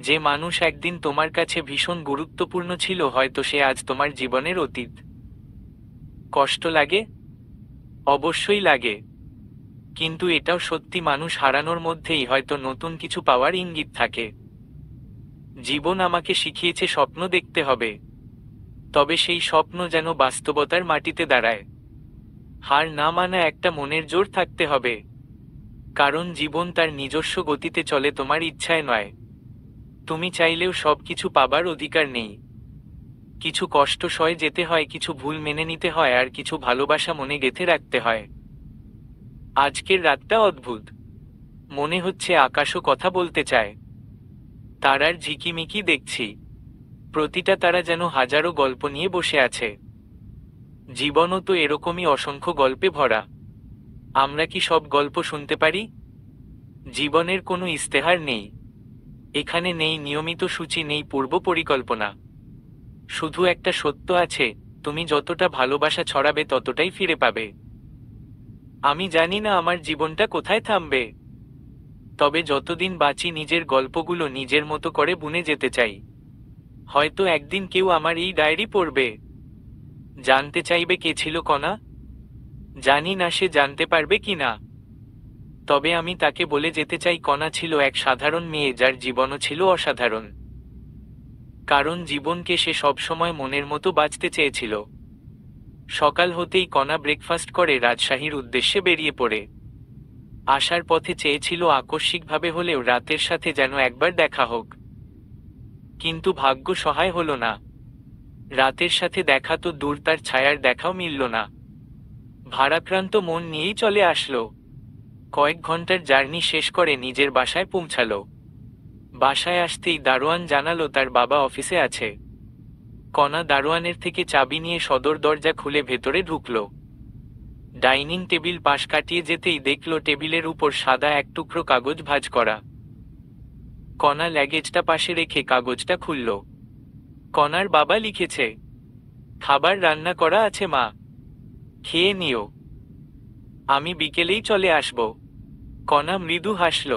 যে মানুষ একদিন তোমার কাছে ভীষণ গুরুত্বপূর্ণ ছিল, হয়তো সে আজ তোমার জীবনের অতীত। কষ্ট লাগে? অবশ্যই লাগে। কিন্তু এটাও সত্যি, মানুষ হারানোর মধ্যেই হয়তো নতুন কিছু পাওয়ার ইঙ্গিত থাকে। জীবন আমাকে শিখিয়েছে স্বপ্ন দেখতে হবে, তবে সেই স্বপ্ন যেন বাস্তবতার মাটিতে দাঁড়ায়। হার না মানা একটা মনের জোর থাকতে হবে, কারণ জীবন তার নিজস্ব গতিতে চলে, তোমার ইচ্ছায় নয়। তুমি চাইলেও সবকিছু পাবার অধিকার নেই। কিছু কষ্ট সয়ে যেতে হয়, কিছু ভুল মেনে নিতে হয়, আর কিছু ভালোবাসা মনে গেঁথে রাখতে হয়। আজকের রাতটা অদ্ভুত। মনে হচ্ছে আকাশও কথা বলতে চায়। তারার ঝিকিমিকি দেখছি, প্রতিটা তারা যেন হাজারো গল্প নিয়ে বসে আছে। জীবনও তো এরকমই, অসংখ্য গল্পে ভরা। আমরা কি সব গল্প শুনতে পারি? জীবনের কোনো ইস্তেহার নেই এখানে, নেই নিয়মিত সূচি, নেই পূর্ব পরিকল্পনা। শুধু একটা সত্য আছে, তুমি যতটা ভালোবাসা ছড়াবে ততটাই ফিরে পাবে। আমি জানি না আমার জীবনটা কোথায় থামবে, তবে যতদিন বাঁচি নিজের গল্পগুলো নিজের মতো করে বুনে যেতে চাই। হয়তো একদিন কেউ আমার এই ডায়েরি পড়বে, জানতে চাইবে কে ছিল কণা। জানি না সে জানতে পারবে কিনা, তবে আমি তাকে বলে যেতে চাই, কণা ছিল এক সাধারণ মেয়ে, যার জীবনও ছিল অসাধারণ। কারণ জীবনকে সে সবসময় মনের মতো বাঁচতে চেয়েছিল। সকাল হতেই কণা ব্রেকফাস্ট করে রাজশাহীর উদ্দেশ্যে বেরিয়ে পড়ে। আসার পথে চেয়েছিল আকস্মিকভাবে হলেও রাতের সাথে যেন একবার দেখা হোক, কিন্তু ভাগ্য সহায় হলো না। রাতের সাথে দেখা তো দূর, তার ছায়ার দেখাও মিলল না। ভারাক্রান্ত মন নিয়েই চলে আসলো। কয়েক ঘন্টার জার্নি শেষ করে নিজের বাসায় পৌঁছালো। বাসায় আসতেই দারোয়ান জানালো তার বাবা অফিসে আছে। কণা দারোয়ানের থেকে চাবি নিয়ে সদর দরজা খুলে ভেতরে ঢুকল। ডাইনিং টেবিল পাশ কাটিয়ে যেতেই দেখল টেবিলের উপর সাদা এক টুকরো কাগজ ভাঁজ করা। কণা ল্যাগেজটা পাশে রেখে কাগজটা খুলল। কণার বাবা লিখেছে, খাবার রান্না করা আছে মা, খেয়ে নিও, আমি বিকেলেই চলে আসব। কণা মৃদু হাসল।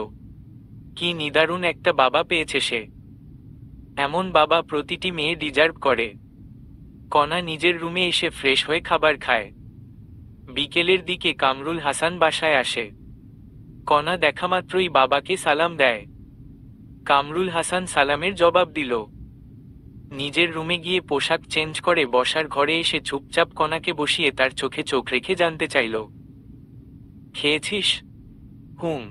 কি নিদারুণ একটা বাবা পেয়েছে সে। এমন বাবা প্রতিটি মেয়ে ডিজার্ভ করে। কণা নিজের রুমে এসে ফ্রেশ হয়ে খাবার খায়। বিকেলের দিকে কামরুল হাসান বাসায় আসে। কণা দেখামাত্রই বাবাকে সালাম দেয়। কামরুল হাসান সালামের জবাব দিল। নিজের রুমে গিয়ে পোশাক চেঞ্জ করে বসার ঘরে এসে চুপচাপ কণাকে বসিয়ে তার চোখে চোখ রেখে জানতে চাইল, খেয়েছিস? হুম।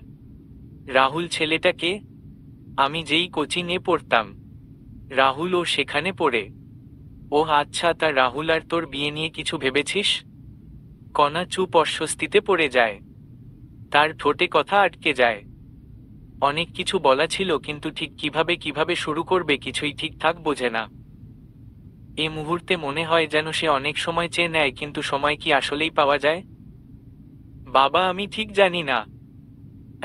রাহুল ছেলেটাকে? আমি যেই কোচিংয়ে পড়তাম, রাহুল ও সেখানে পড়ে। ও আচ্ছা, তা রাহুল আর তোর বিয়ে নিয়ে কিছু ভেবেছিস? কণা চুপ, অস্বস্তিতে পড়ে যায়। তার ঠোঁটে কথা আটকে যায়। অনেক কিছু বলা ছিল, কিন্তু ঠিক কিভাবে শুরু করবে কিছুই ঠিকঠাক বোঝে না। এ মুহূর্তে মনে হয় যেন সে অনেক সময় চেয়ে নেয়, কিন্তু সময় কি আসলেই পাওয়া যায়? বাবা, আমি ঠিক জানি না।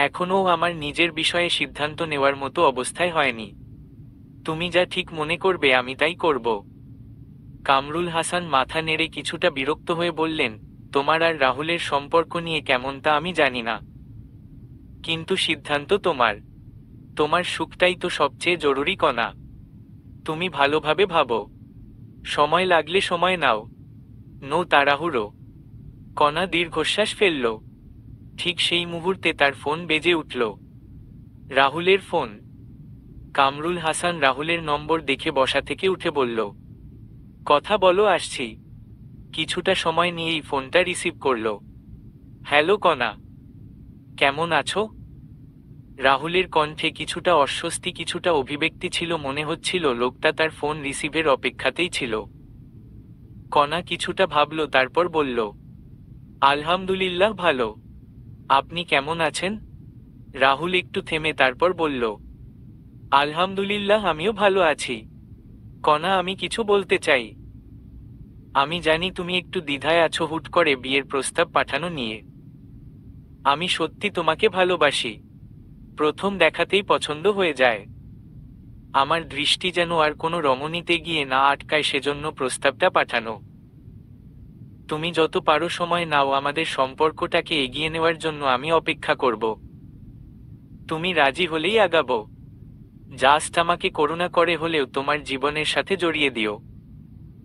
এখনও আমার নিজের বিষয়ে সিদ্ধান্ত নেওয়ার মতো অবস্থায় হয়নি। তুমি যা ঠিক মনে করবে আমি তাই করব। কামরুল হাসান মাথা নেড়ে কিছুটা বিরক্ত হয়ে বললেন, তোমার আর রাহুলের সম্পর্ক নিয়ে কেমন তা আমি জানি না, কিন্তু সিদ্ধান্ত তোমার। তোমার সুখটাই তো সবচেয়ে জরুরি কণা। তুমি ভালোভাবে ভাবো, সময় লাগলে সময় নাও, নো তাড়াহুড়ো। কণা দীর্ঘশ্বাস ফেলল। ঠিক সেই মুহূর্তে তার ফোন বেজে উঠল। রাহুলের ফোন। কামরুল হাসান রাহুলের নম্বর দেখে বসা থেকে উঠে বলল, কথা বলো, আসছি। কিছুটা সময় নিয়েই ফোনটা রিসিভ করল। হ্যালো কণা, কেমন আছো? রাহুলের কণ্ঠে কিছুটা অস্বস্তি, কিছুটা অভিব্যক্তি ছিল। মনে হচ্ছিল লোকটা তার ফোন রিসিভের অপেক্ষাতেই ছিল। কণা কিছুটা ভাবল, তারপর বলল, আলহামদুলিল্লাহ ভালো। আপনি কেমন আছেন? রাহুল একটু থেমে তারপর বলল, আলহামদুলিল্লাহ আমিও ভালো আছি। কণা, আমি কিছু বলতে চাই। আমি জানি তুমি একটু দ্বিধায় আছো হুট করে বিয়ের প্রস্তাব পাঠানো নিয়ে। আমি সত্যি তোমাকে ভালোবাসি, প্রথম দেখাতেই পছন্দ হয়ে যায়। আমার দৃষ্টি যেন আর কোনো রমণীতে গিয়ে না আটকায়, সেজন্য প্রস্তাবটা পাঠানো। তুমি যত পারো সময় নাও, আমাদের সম্পর্কটাকে এগিয়ে নেওয়ার জন্য আমি অপেক্ষা করব। তুমি রাজি হলেই আগাবো। জাস্ট আমাকে করুণা করে হলেও তোমার জীবনের সাথে জড়িয়ে দিও।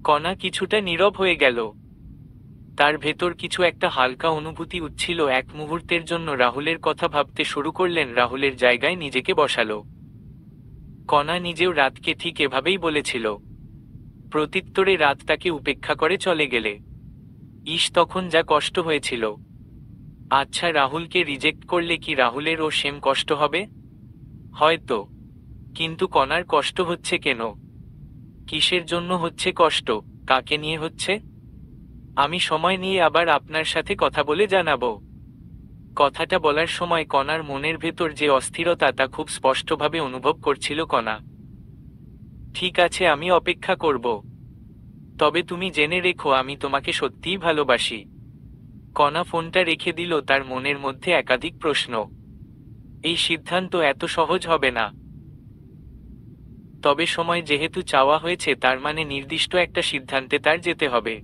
কণা কিছুটা নীরব হয়ে গেল। তার ভেতর কিছু একটা হালকা অনুভূতি উঠছিল। এক মুহূর্তের জন্য রাহুলের কথা ভাবতে শুরু করলেন, রাহুলের জায়গায় নিজেকে বসালো। কণা নিজেও রাতকে ঠিক এভাবেই বলেছিল। প্রত্যুত্তরে রাত তাকে উপেক্ষা করে চলে গেলে তখন যা কষ্ট হয়েছিল। আচ্ছা, রাহুলকে রিজেক্ট করলে কি রাহুলেরও সেম কষ্ট হবে? হয়তো। কিন্তু কণার কষ্ট হচ্ছে কেন? কিসের জন্য হচ্ছে কষ্ট? কাকে নিয়ে হচ্ছে? আমি সময় নিয়ে আবার আপনার সাথে কথা বলে জানাবো। কথাটা বলার সময় কণার মনের ভেতর যে অস্থিরতা তা খুব স্পষ্টভাবে অনুভব করছিল কণা। ঠিক আছে, আমি অপেক্ষা করব। তবে তুমি জেনে রেখো, আমি তোমাকে সত্যিই ভালোবাসি। কণা ফোনটা রেখে দিল। তার মনের মধ্যে একাধিক প্রশ্ন। এই সিদ্ধান্ত এত সহজ হবে না। তবে সময় যেহেতু চাওয়া হয়েছে, তার মানে নির্দিষ্ট একটা সিদ্ধান্তে তার যেতে হবে।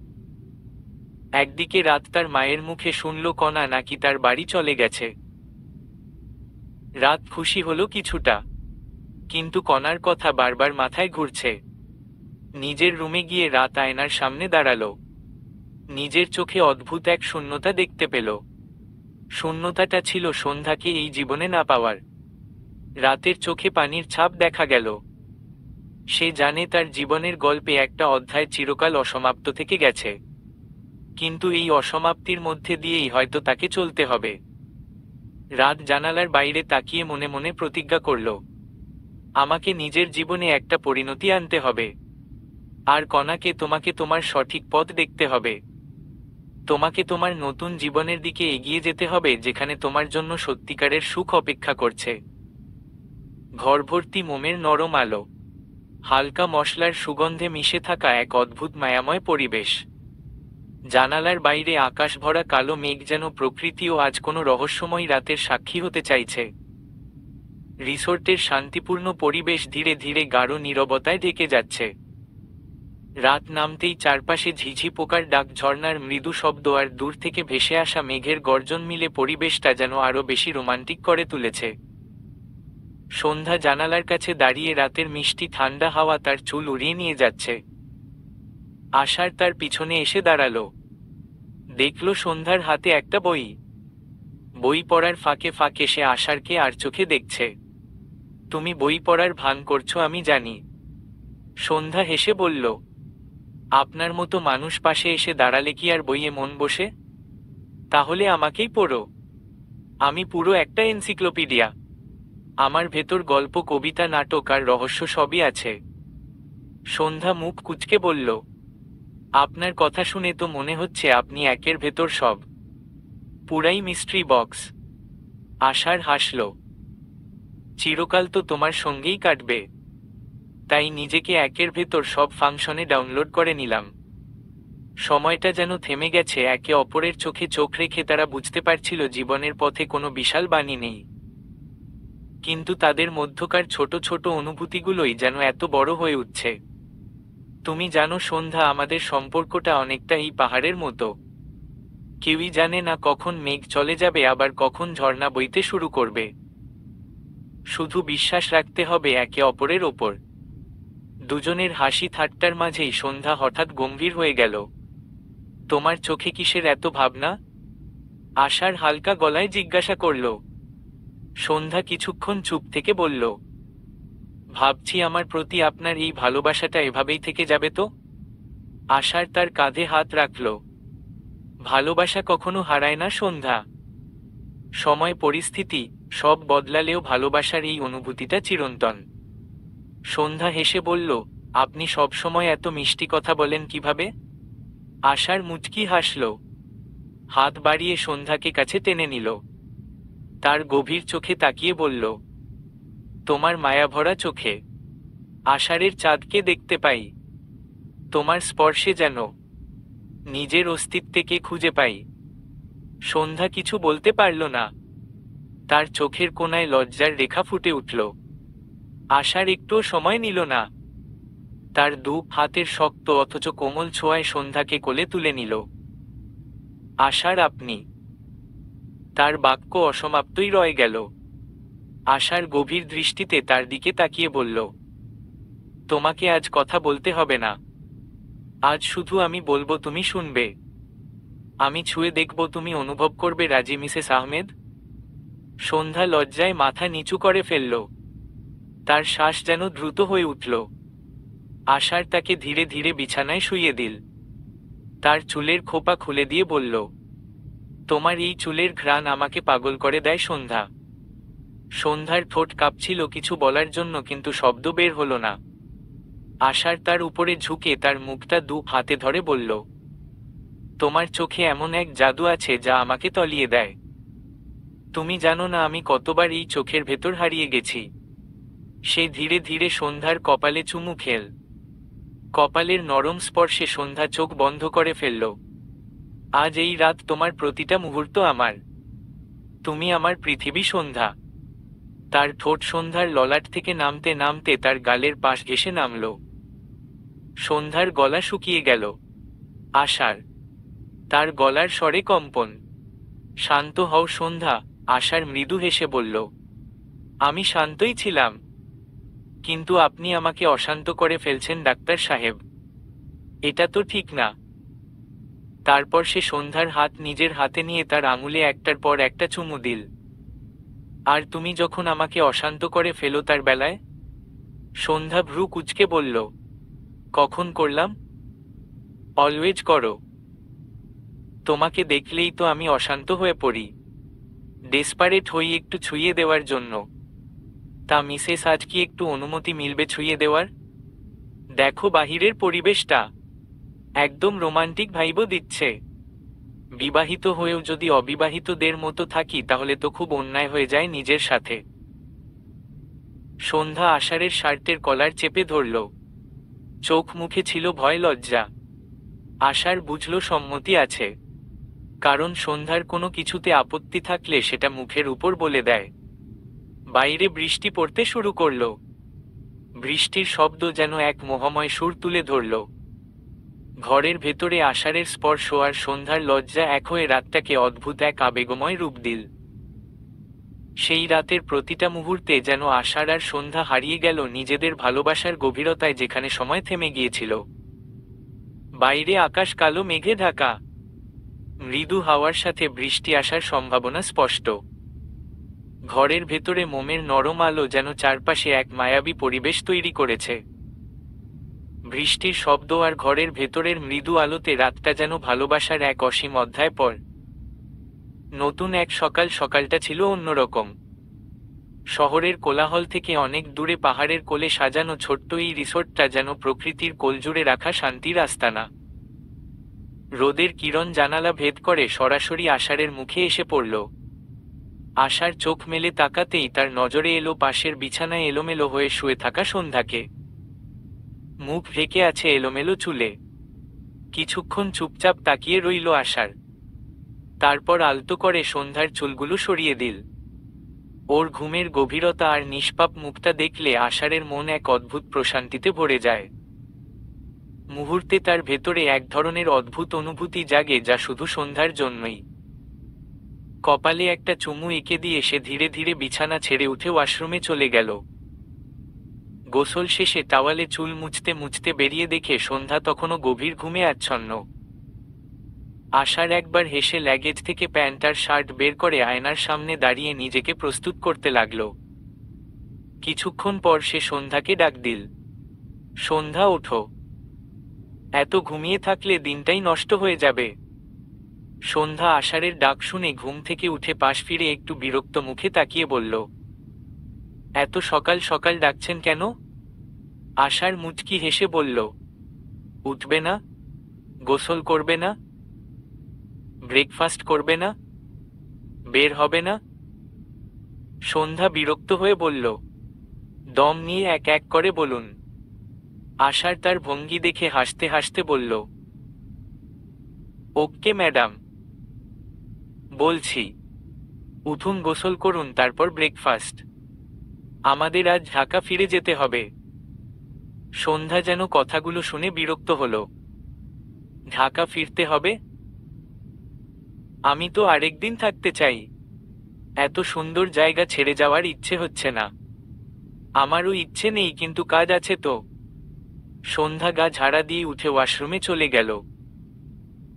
একদিকে রাত তার মায়ের মুখে শুনল কণা নাকি তার বাড়ি চলে গেছে। রাত খুশি হলো কিছুটা, কিন্তু কণার কথা বারবার মাথায় ঘুরছে। নিজের রুমে গিয়ে রাত আয়নার সামনে দাঁড়ালো। নিজের চোখে অদ্ভুত এক শূন্যতা দেখতে পেল। শূন্যতাটা ছিল সন্ধ্যাকে এই জীবনে না পাওয়ার। রাতের চোখে পানির ছাপ দেখা গেল। সে জানে তার জীবনের গল্পে একটা অধ্যায় চিরকাল অসমাপ্ত থেকে গেছে, কিন্তু এই অসমাপ্তির মধ্যে দিয়েই হয়তো তাকে চলতে হবে। রাত জানালার বাইরে তাকিয়ে মনে মনে প্রতিজ্ঞা করল, আমাকে নিজের জীবনে একটা পরিণতি আনতে হবে। আর কণাকে, তোমাকে তোমার সঠিক পথ দেখতে হবে। তোমাকে তোমার নতুন জীবনের দিকে এগিয়ে যেতে হবে, যেখানে তোমার জন্য সত্যিকারের সুখ অপেক্ষা করছে। ঘর ভর্তি মোমের নরম আলো, হালকা মশলার সুগন্ধে মিশে থাকা এক অদ্ভুত মায়াময় পরিবেশ। জানালার বাইরে আকাশ ভরা কালো মেঘ, যেন প্রকৃতিও আজ কোনো রহস্যময় রাতের সাক্ষী হতে চাইছে। রিসোর্টের শান্তিপূর্ণ পরিবেশ ধীরে ধীরে গাঢ় নীরবতায় ঢেকে যাচ্ছে। রাত নামতেই চারপাশে ঝিঝি পোকার ডাক, ঝর্ণার মৃদু শব্দ আর দূর থেকে ভেসে আসা মেঘের গর্জন মিলে পরিবেশটা যেন আরো বেশি রোমান্টিক করে তুলেছে। সন্ধ্যা জানালার কাছে দাঁড়িয়ে রাতের মিষ্টি ঠান্ডা হাওয়া তার চুল উড়িয়ে নিয়ে যাচ্ছে। আশার তার পিছনে এসে দাঁড়ালো। দেখল সন্ধ্যার হাতে একটা বই। বই পড়ার ফাঁকে ফাঁকে সে আশারকে আর চোখে দেখছে। তুমি বই পড়ার ভান করছো, আমি জানি। সন্ধ্যা হেসে বলল, আপনার মতো মানুষ পাশে এসে দাঁড়ালে কি আর বইয়ে মন বসে? তাহলে আমাকেই পড়ো। আমি পুরো একটা এনসাইক্লোপিডিয়া। আমার ভেতর গল্প, কবিতা, নাটক আর রহস্য সবই আছে। সন্ধ্যা মুখ কুঁচকে বলল, আপনার কথা শুনে তো মনে হচ্ছে আপনি একের ভেতর সব, পুরাই মিস্ট্রি বক্স। আশার হাসল, চিরকাল তো তোমার সঙ্গেই কাটবে, তাই নিজেকে একের ভেতর সব ফাংশনে ডাউনলোড করে নিলাম। সময়টা যেন থেমে গেছে। একে অপরের চোখে চোখ রেখে তারা বুঝতে পারছিল জীবনের পথে কোনো বিশাল বাণী নেই, কিন্তু তাদের মধ্যকার ছোট ছোট অনুভূতিগুলোই যেন এত বড় হয়ে উঠছে। তুমি জানো সন্ধ্যা, আমাদের সম্পর্কটা অনেকটা এই পাহাড়ের মতো। কেউই জানে না কখন মেঘ চলে যাবে, আবার কখন ঝর্ণা বইতে শুরু করবে। শুধু বিশ্বাস রাখতে হবে একে অপরের ওপর। দুজনের হাসি ঠাট্টার মাঝেই সন্ধ্যা হঠাৎ গম্ভীর হয়ে গেল। তোমার চোখে কিসের এত ভাবনা? আশার হালকা গলায় জিজ্ঞাসা করল। সন্ধ্যা কিছুক্ষণ চুপ থেকে বলল, ভাবছি আমার প্রতি আপনার এই ভালোবাসাটা এভাবেই থেকে যাবে তো। আশার তার কাঁধে হাত রাখল। ভালোবাসা কখনো হারায় না সন্ধ্যা। সময়, পরিস্থিতি সব বদলালেও ভালোবাসার এই অনুভূতিটা চিরন্তন। সন্ধ্যা হেসে বলল, আপনি সব সময় এত মিষ্টি কথা বলেন কিভাবে? আশার মুচকি হাসল, হাত বাড়িয়ে সন্ধ্যাকে কাছে টেনে নিল। তার গভীর চোখে তাকিয়ে বলল, তোমার মায়াভরা চোখে আষাঢ়ের চাঁদকে দেখতে পাই। তোমার স্পর্শে যেন নিজের অস্তিত্বকে খুঁজে পাই। সন্ধ্যা কিছু বলতে পারল না। তার চোখের কোণায় লজ্জার রেখা ফুটে উঠল। আশার একটুও সময় নিল না। তার দু হাতের শক্ত অথচ কোমল ছোঁয়ায় সন্ধ্যাকে কোলে তুলে নিল। আশার আপনি। তার বাক্য অসমাপ্তই রয়ে গেল। আশার গভীর দৃষ্টিতে তার দিকে তাকিয়ে বলল, তোমাকে আজ কথা বলতে হবে না। আজ শুধু আমি বলবো, তুমি শুনবে। আমি ছুঁয়ে দেখব, তুমি অনুভব করবে রাজি মিসেস আহমেদ। সন্ধ্যা লজ্জায় মাথা নিচু করে ফেলল। তার শ্বাস যেন দ্রুত হয়ে উঠল। আশার তাকে ধীরে ধীরে বিছানায় শুইয়ে দিল। তার চুলের খোপা খুলে দিয়ে বলল, তোমার এই চুলের ঘ্রাণ আমাকে পাগল করে দেয় সন্ধ্যা। সন্ধ্যার ঠোঁট কাঁপছিল কিছু বলার জন্য, কিন্তু শব্দ বের হলো না। আশার তার উপরে ঝুঁকে তার মুখটা দু হাতে ধরে বলল, তোমার চোখে এমন এক জাদু আছে যা আমাকে তলিয়ে দেয়। তুমি জানো না আমি কতবার এই চোখের ভেতর হারিয়ে গেছি। সে ধীরে ধীরে সন্ধ্যার কপালে চুমু খেল। কপালের নরম স্পর্শে সন্ধ্যা চোখ বন্ধ করে ফেলল। আজ এই রাত তোমার প্রতিটা মুহূর্ত আমার। তুমি আমার পৃথিবী সন্ধ্যা। তার ঠোঁট সন্ধ্যার ললাট থেকে নামতে নামতে তার গালের পাশ ঘেঁষে নামল। সন্ধ্যার গলা শুকিয়ে গেল। আশার। তার গলার স্বরে কম্পন। শান্ত হও সন্ধ্যা, আশার মৃদু হেসে বলল। আমি শান্তই ছিলাম, কিন্তু আপনি আমাকে অশান্ত করে ফেলছেন ডাক্তার সাহেব। এটা তো ঠিক না। তারপর সে সন্ধ্যার হাত নিজের হাতে নিয়ে তার আঙুলে একটার পর একটা চুমু দিল। আর তুমি যখন আমাকে অশান্ত করে ফেলো তার বেলায়? সন্ধ্যা ভ্রু কুঁচকে বলল, কখন করলাম? অলওয়েজ করো। তোমাকে দেখলেই তো আমি অশান্ত হয়ে পড়ি। ডেসপারেট হই একটু ছুঁয়ে দেওয়ার জন্য। তা মিসেস, আজ কি একটু অনুমতি মিলবে ছুঁয়ে দেওয়ার? দেখো বাহিরের পরিবেশটা একদম রোমান্টিক ভাইবও দিচ্ছে। বিবাহিত হয়েও যদি অবিবাহিতদের মতো থাকি তাহলে তো খুব অন্যায় হয়ে যায় নিজের সাথে। সন্ধ্যা আষাঢ়ের শার্টের কলার চেপে ধরল। চোখ মুখে ছিল ভয় লজ্জা। আষাঢ় বুঝল সম্মতি আছে, কারণ সন্ধ্যার কোনো কিছুতে আপত্তি থাকলে সেটা মুখের উপর বলে দেয়। বাইরে বৃষ্টি পড়তে শুরু করল। বৃষ্টির শব্দ যেন এক মোহময় সুর তুলে ধরল। ঘরের ভেতরে আষাঢ়ের স্পর্শ আর সন্ধ্যার লজ্জা এক হয়ে রাতটাকে অদ্ভুত এক আবেগময় রূপ দিল। সেই রাতের প্রতিটা মুহূর্তে যেন আষাঢ় আর সন্ধ্যা হারিয়ে গেল নিজেদের ভালোবাসার গভীরতায়, যেখানে সময় থেমে গিয়েছিল। বাইরে আকাশ কালো মেঘে ঢাকা। মৃদু হাওয়ার সাথে বৃষ্টি আসার সম্ভাবনা স্পষ্ট। ঘরের ভেতরে মোমের নরম আলো যেন চারপাশে এক মায়াবী পরিবেশ তৈরি করেছে। বৃষ্টির শব্দ আর ঘরের ভেতরের মৃদু আলোতে রাতটা যেন ভালোবাসার এক অসীম অধ্যায় পর। নতুন এক সকাল। সকালটা ছিল অন্যরকম। শহরের কোলাহল থেকে অনেক দূরে পাহাড়ের কোলে সাজানো ছোট্ট এই রিসোর্টটা যেন প্রকৃতির কোলজুড়ে রাখা শান্তির আস্তানা। রোদের কিরণ জানালা ভেদ করে সরাসরি আষাঢ়ের মুখে এসে পড়ল। আশার চোখ মেলে তাকাতেই তার নজরে এলো পাশের বিছানায় এলোমেলো হয়ে শুয়ে থাকা সন্ধ্যাকে। মুখ ঢেকে আছে এলোমেলো চুলে। কিছুক্ষণ চুপচাপ তাকিয়ে রইল আশার। তারপর আলতো করে সন্ধ্যার চুলগুলো সরিয়ে দিল। ওর ঘুমের গভীরতা আর নিষ্পাপ মুখটা দেখলে আষাঢ়ের মন এক অদ্ভুত প্রশান্তিতে ভরে যায়। মুহূর্তে তার ভেতরে এক ধরনের অদ্ভুত অনুভূতি জাগে, যা শুধু সন্ধ্যার জন্যই। কপালে একটা চুমু এঁকে দিয়ে সে ধীরে ধীরে বিছানা ছেড়ে উঠে ওয়াশরুমে চলে গেল। গোসল শেষে টাওয়ালে চুল মুছতে মুছতে বেরিয়ে দেখে সন্ধ্যা তখনও গভীর ঘুমে আচ্ছন্ন। আশার একবার হেসে লাগেজ থেকে প্যান্ট আর শার্ট বের করে আয়নার সামনে দাঁড়িয়ে নিজেকে প্রস্তুত করতে লাগল। কিছুক্ষণ পর সে সন্ধ্যাকে ডাক দিল, সন্ধ্যা ওঠো। এত ঘুমিয়ে থাকলে দিনটাই নষ্ট হয়ে যাবে। সন্ধ্যা আষাঢ়ের ডাক শুনে ঘুম থেকে উঠে পাশ ফিরে একটু বিরক্ত মুখে তাকিয়ে বলল, এত সকাল সকাল ডাকছেন কেন? আষাঢ় মুচকি হেসে বলল, উঠবে না? গোসল করবে না? ব্রেকফাস্ট করবে না? বের হবে না? সন্ধ্যা বিরক্ত হয়ে বলল, দম নিয়ে এক এক করে বলুন। আষাঢ় তার ভঙ্গি দেখে হাসতে হাসতে বলল, ওকে ম্যাডাম, বলছি। উঠুন, গোসল করুন, তারপর ব্রেকফাস্ট। আমাদের আজ ঢাকা ফিরে যেতে হবে। সন্ধ্যা যেন কথাগুলো শুনে বিরক্ত হল। ঢাকা ফিরতে হবে? আমি তো আরেকদিন থাকতে চাই। এত সুন্দর জায়গা ছেড়ে যাওয়ার ইচ্ছে হচ্ছে না। আমারও ইচ্ছে নেই, কিন্তু কাজ আছে তো। সন্ধ্যা গা ঝাড়া দিয়ে উঠে ওয়াশরুমে চলে গেল।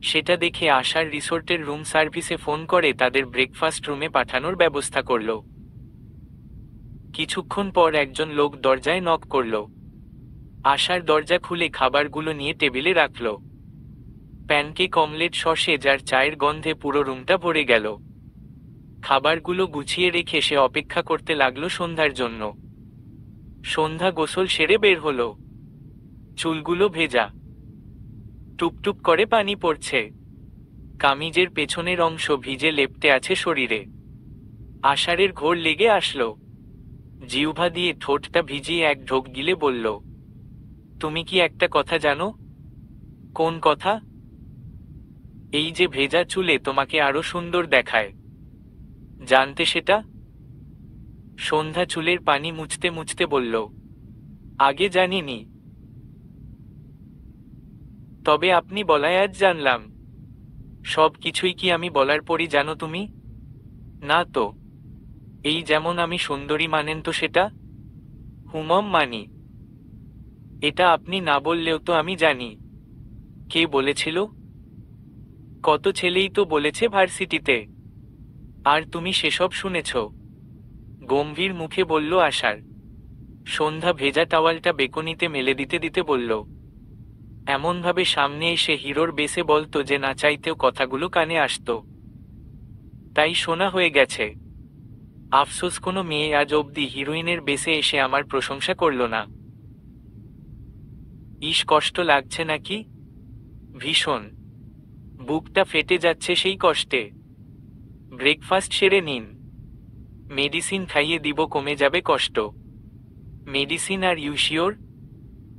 সেটা দেখে আশার রিসোর্টের রুম সার্ভিসে ফোন করে তাদের ব্রেকফাস্ট রুমে পাঠানোর ব্যবস্থা করল। কিছুক্ষণ পর একজন লোক দরজায় নক করল। আশার দরজা খুলে খাবারগুলো নিয়ে টেবিলে রাখল। প্যানকেক, অমলেট, সসেজ আর চায়ের গন্ধে পুরো রুমটা ভরে গেল। খাবারগুলো গুছিয়ে রেখে সে অপেক্ষা করতে লাগলো সন্ধ্যার জন্য। সন্ধ্যা গোসল সেরে বের হলো। চুলগুলো ভেজা, টুপটুপ করে পানি পড়ছে। কামিজের পেছনের অংশ ভিজে লেপ্টে আছে শরীরে। আষাঢ়ের ঘোর লেগে আসলো। জিহ্বা দিয়ে ঠোঁটটা ভিজিয়ে এক ঢোক গিলে বলল, তুমি কি একটা কথা জানো? কোন কথা? এই যে ভেজা চুলে তোমাকে আরো সুন্দর দেখায়। জানতে সেটা? সন্ধ্যা চুলের পানি মুছতে মুছতে বলল, আগে জানিনি। তবে আপনি বলায় আজ জানলাম। সব কিছুই কি আমি বলার পরই জানো তুমি? না তো। এই যেমন আমি সুন্দরী মানেন তো সেটা? হুমম মানি। এটা আপনি না বললেও তো আমি জানি। কে বলেছিল? কত ছেলেই তো বলেছে ভার্সিটিতে। আর তুমি সেসব শুনেছ? গম্ভীর মুখে বলল আশার। সন্ধ্যা ভেজা টাওয়ালটা বেকনিতে মেলে দিতে দিতে বলল, এমনভাবে সামনে এসে হিরোর বেসে বলতো যে না চাইতেও কথাগুলো কানে আসত। তাই শোনা হয়ে গেছে। আফসোস কোনো মেয়ে আজ অবধি হিরোইনের বেসে এসে আমার প্রশংসা করল না। ইস, কষ্ট লাগছে নাকি? ভীষণ। বুকটা ফেটে যাচ্ছে সেই কষ্টে। ব্রেকফাস্ট সেরে নিন। মেডিসিন খাইয়ে দিব, কমে যাবে কষ্ট। Medicine? Are you sure?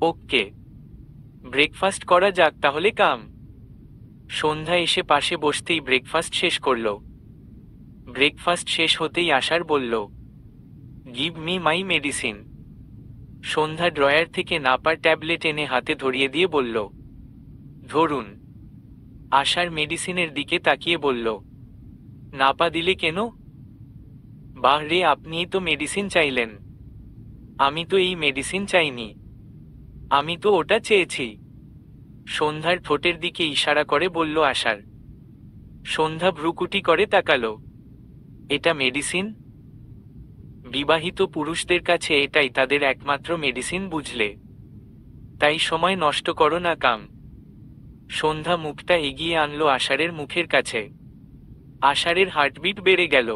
Okay, breakfast করা যাক তাহলে। কাম। সন্ধ্যা এসে পাশে বসতেই ব্রেকফাস্ট শেষ করল। ব্রেকফাস্ট শেষ হতেই আশার বলল, give me my medicine. Sandhya drawer থেকে নাপার ট্যাবলেট এনে হাতে ধরিয়ে দিয়ে বলল, ধরুন। আশার মেডিসিনের দিকে তাকিয়ে বলল, নাপা দিলে কেন? বাহ রে, আপনিই তো মেডিসিন চাইলেন। আমি তো এই মেডিসিন চাইনি। আমি তো ওটা চেয়েছি। সন্ধ্যার ঠোঁটের দিকে ইশারা করে বলল আশার। সন্ধ্যা ভ্রুকুটি করে তাকালো। এটা মেডিসিন? বিবাহিত পুরুষদের কাছে এটাই তাদের একমাত্র মেডিসিন, বুঝলে? তাই সময় নষ্ট করো না, কাম। সন্ধ্যা মুখটা এগিয়ে আনলো আষাঢ়ের মুখের কাছে। আষাঢ়ের হার্টবিট বেড়ে গেল।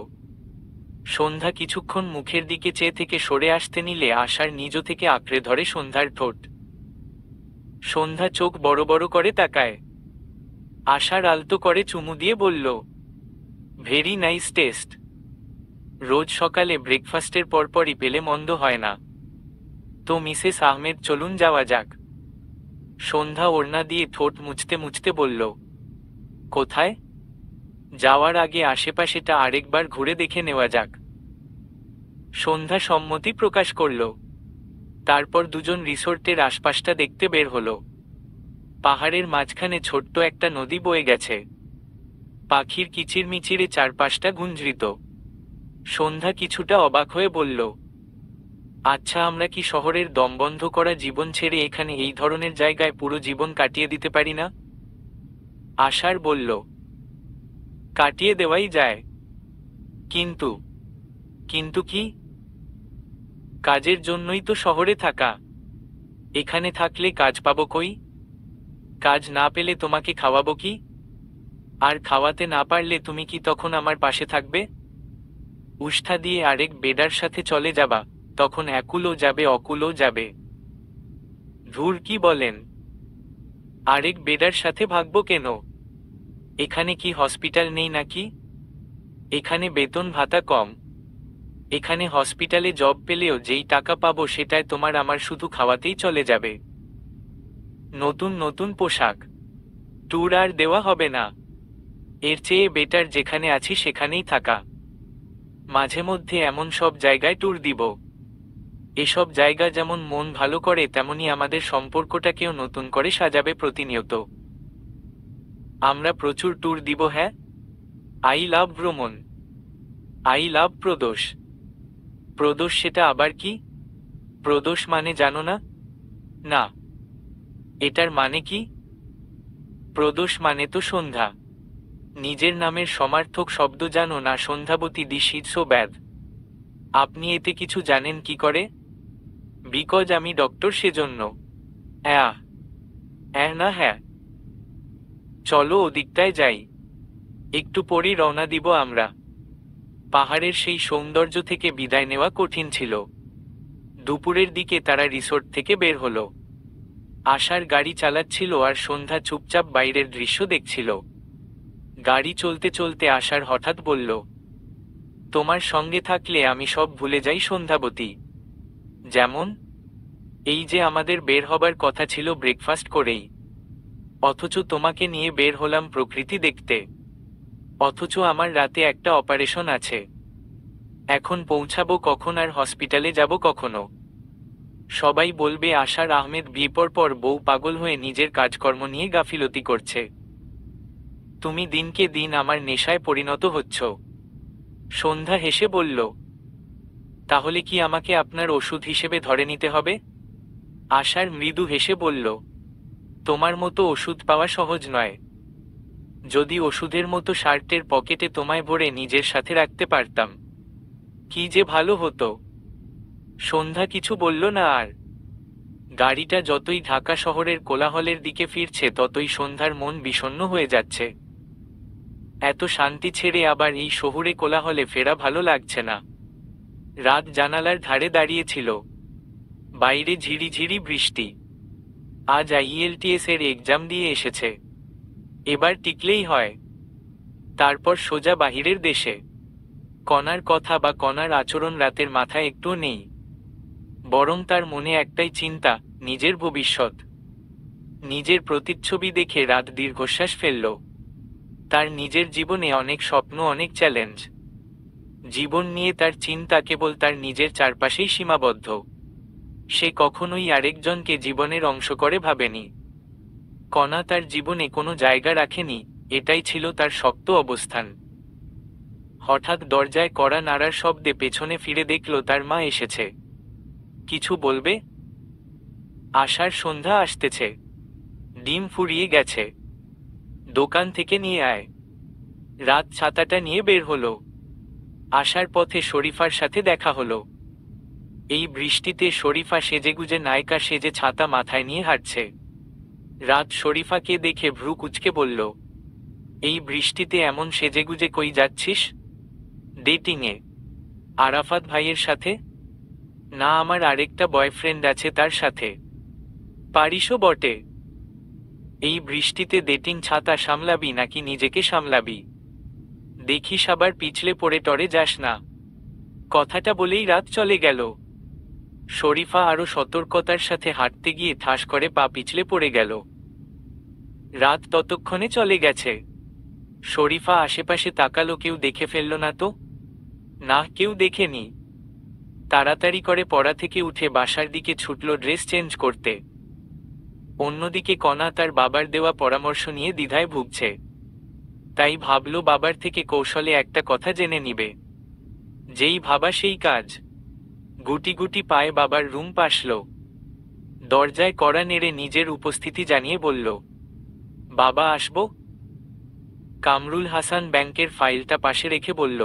সন্ধ্যা কিছুক্ষণ মুখের দিকে চেয়ে থেকে সরে আসতে নিলে আষাঢ় নিজ থেকে আঁকড়ে ধরে সন্ধ্যার ঠোঁট। সন্ধ্যা চোখ বড় বড় করে তাকায়। আষাঢ় আলতো করে চুমু দিয়ে বলল, ভেরি নাইস টেস্ট। রোজ সকালে ব্রেকফাস্টের পরপরই পেলে মন্দ হয় না। তো মিসেস আহমেদ, চলুন যাওয়া যাক। সন্ধ্যা ওড়না দিয়ে ঠোঁট মুছতে মুছতে বলল, কোথায়? যাওয়ার আগে আশেপাশেটা আরেকবার ঘুরে দেখে নেওয়া যাক। সন্ধ্যা সম্মতি প্রকাশ করল। তারপর দুজন রিসোর্টের আশপাশটা দেখতে বের হল। পাহাড়ের মাঝখানে ছোট্ট একটা নদী বয়ে গেছে। পাখির কিচিরমিচিরে চারপাশটা গুঞ্জরিত। সন্ধ্যা কিছুটা অবাক হয়ে বলল, আচ্ছা, আমরা কি শহরের দমবন্ধ করা জীবন ছেড়ে এখানে এই ধরনের জায়গায় পুরো জীবন কাটিয়ে দিতে পারি না? আশার বলল, কাটিয়ে দেওয়াই যায়। কিন্তু? কিন্তু কি? কাজের জন্যই তো শহরে থাকা। এখানে থাকলে কাজ পাবো কই? কাজ না পেলে তোমাকে খাওয়াবো কি? আর খাওয়াতে না পারলে তুমি কি তখন আমার পাশে থাকবে? উষ্ঠা দিয়ে আরেক বেডার সাথে চলে যাবা, তখন একুলও যাবে, অকুলও যাবে। ধুর, কি বলেন? আরেক বেডার সাথে ভাগবো কেন? এখানে কি হসপিটাল নেই নাকি? এখানে বেতন ভাতা কম। এখানে হসপিটালে জব পেলেও যেই টাকা পাবো সেটায় তোমার আমার শুধু খাওয়াতেই চলে যাবে। নতুন নতুন পোশাক, ট্যুর আর দেওয়া হবে না। এর চেয়ে বেটার যেখানে আছি সেখানেই থাকা। মাঝে মধ্যে এমন সব জায়গায় ট্যুর দিব। এসব জায়গা যেমন মন ভালো করে তেমনি আমাদের সম্পর্কটাকেও নতুন করে সাজাবে প্রতিনিয়ত। আমরা প্রচুর ট্যুর দিব। হ্যাঁ, আই লাভ ভ্রমণ। I love Pradosh. প্রদোষ সেটা আবার কি? প্রদোষ মানে জানো না? না। এটার মানে কি? প্রদোষ মানে তো সন্ধ্যা। নিজের নামের সমার্থক শব্দ জানো না? Sandhyabati this is so bad. আপনি এতে কিছু জানেন কি করে? বিকজ আমি ডক্টর, সেজন্য। হ্যাঁ। হ্যাঁ না হ্যাঁ। চলো ওদিকটায় যাই। একটু পরেই রওনা দিব আমরা। পাহাড়ের সেই সৌন্দর্য থেকে বিদায় নেওয়া কঠিন ছিল। দুপুরের দিকে তারা রিসোর্ট থেকে বের হলো। আশার গাড়ি চালাচ্ছিল আর সন্ধ্যা চুপচাপ বাইরের দৃশ্য দেখছিল। গাড়ি চলতে চলতে আশার হঠাৎ বলল, তোমার সঙ্গে থাকলে আমি সব ভুলে যাই সন্ধ্যাবতী। যেমন? এই যে আমাদের বের হবার কথা ছিল ব্রেকফাস্ট করেই, অথচ তোমাকে নিয়ে বের হলাম প্রকৃতি দেখতে। অথচ আমার রাতে একটা অপারেশন আছে। এখন পৌঁছাবো কখন আর হসপিটালে যাব কখনো? সবাই বলবে আশার আহমেদ বিয়ে পর বউ পাগল হয়ে নিজের কাজকর্ম নিয়ে গাফিলতি করছে। তুমি দিনকে দিন আমার নেশায় পরিণত হচ্ছ। সন্ধ্যা হেসে বলল, তাহলে কি আমাকে আপনার ওষুধ হিসেবে ধরে নিতে হবে? আশার মৃদু হেসে বলল, তোমার মতো ওষুধ পাওয়া সহজ নয়। যদি ওষুধের মতো শার্টের পকেটে তোমায় ভরে নিজের সাথে রাখতে পারতাম, কি যে ভালো হতো। সন্ধ্যা কিছু বলল না আর। গাড়িটা যতই ঢাকা শহরের কোলাহলের দিকে ফিরছে ততই সন্ধ্যার মন বিষণ্ণ হয়ে যাচ্ছে। এত শান্তি ছেড়ে আবার এই শহুরে কোলাহলে ফেরা ভালো লাগছে না। রাত জানালার ধারে দাঁড়িয়েছিল। বাইরে ঝিরিঝিরি বৃষ্টি। আজ আইএলটিএস এর এক্সাম দিয়ে এসেছে। এবার টিকলেই হয়, তারপর সোজা বাহিরের দেশে। কণার কথা বা কণার আচরণ রাতের মাথায় একটুও নেই। বরং তার মনে একটাই চিন্তা, নিজের ভবিষ্যৎ। নিজের প্রতিচ্ছবি দেখে রাত দীর্ঘশ্বাস ফেলল। তার নিজের জীবনে অনেক স্বপ্ন, অনেক চ্যালেঞ্জ। জীবন নিয়ে তার চিন্তা কেবল তার নিজের চারপাশেই সীমাবদ্ধ। সে কখনোই আরেকজনকে জীবনের অংশ করে ভাবেনি। কণা তার জীবনে কোনো জায়গা রাখেনি, এটাই ছিল তার শক্ত অবস্থান। হঠাৎ দরজায় কড়া নাড়ার শব্দে পেছনে ফিরে দেখল তার মা এসেছে। কিছু বলবে? আশার সন্ধ্যা আসতেছে। ডিম ফুরিয়ে গেছে, দোকান থেকে নিয়ে আয়। রাত ছাতাটা নিয়ে বের হলো। আসার পথে শরীফার সাথে দেখা হলো। এই বৃষ্টিতে শরীফা সেজেগুজে নায়িকা সেজে ছাতা মাথায় নিয়ে হাঁটছে। রাত শরীফাকে দেখে ভ্রু কুঁচকে বলল, এই বৃষ্টিতে এমন সেজেগুজে কই যাচ্ছিস? ডেটিংয়ে। আরাফাত ভাইয়ের সাথে? না, আমার আরেকটা বয়ফ্রেন্ড আছে, তার সাথে। পারিসও বটে। এই বৃষ্টিতে ডেটিং ছাতা সামলাবি নাকি নিজেকে সামলাবি? দেখিস আবার পিছলে পড়ে টরে যাস না। কথাটা বলেই রাত চলে গেল। শরীফা আরো সতর্কতার সাথে হাঁটতে গিয়ে ঠাস করে পা পিছলে পড়ে গেল। রাত ততক্ষণে চলে গেছে। শরীফা আশেপাশে তাকালো, কেউ দেখে ফেলল না তো? না, কেউ দেখেনি। তাড়াতাড়ি করে পড়া থেকে উঠে বাসার দিকে ছুটল ড্রেস চেঞ্জ করতে। অন্যদিকে কণা তার বাবার দেওয়া পরামর্শ নিয়ে দ্বিধায় ভুগছে। তাই ভাবল বাবার থেকে কৌশলে একটা কথা জেনে নিবে। যেই ভাবা সেই কাজ। গুটি গুটি পায়ে বাবার রুম পাসল। দরজায় কড়া নেড়ে নিজের উপস্থিতি জানিয়ে বলল, বাবা, আসবো? কামরুল হাসান ব্যাংকের ফাইলটা পাশে রেখে বলল,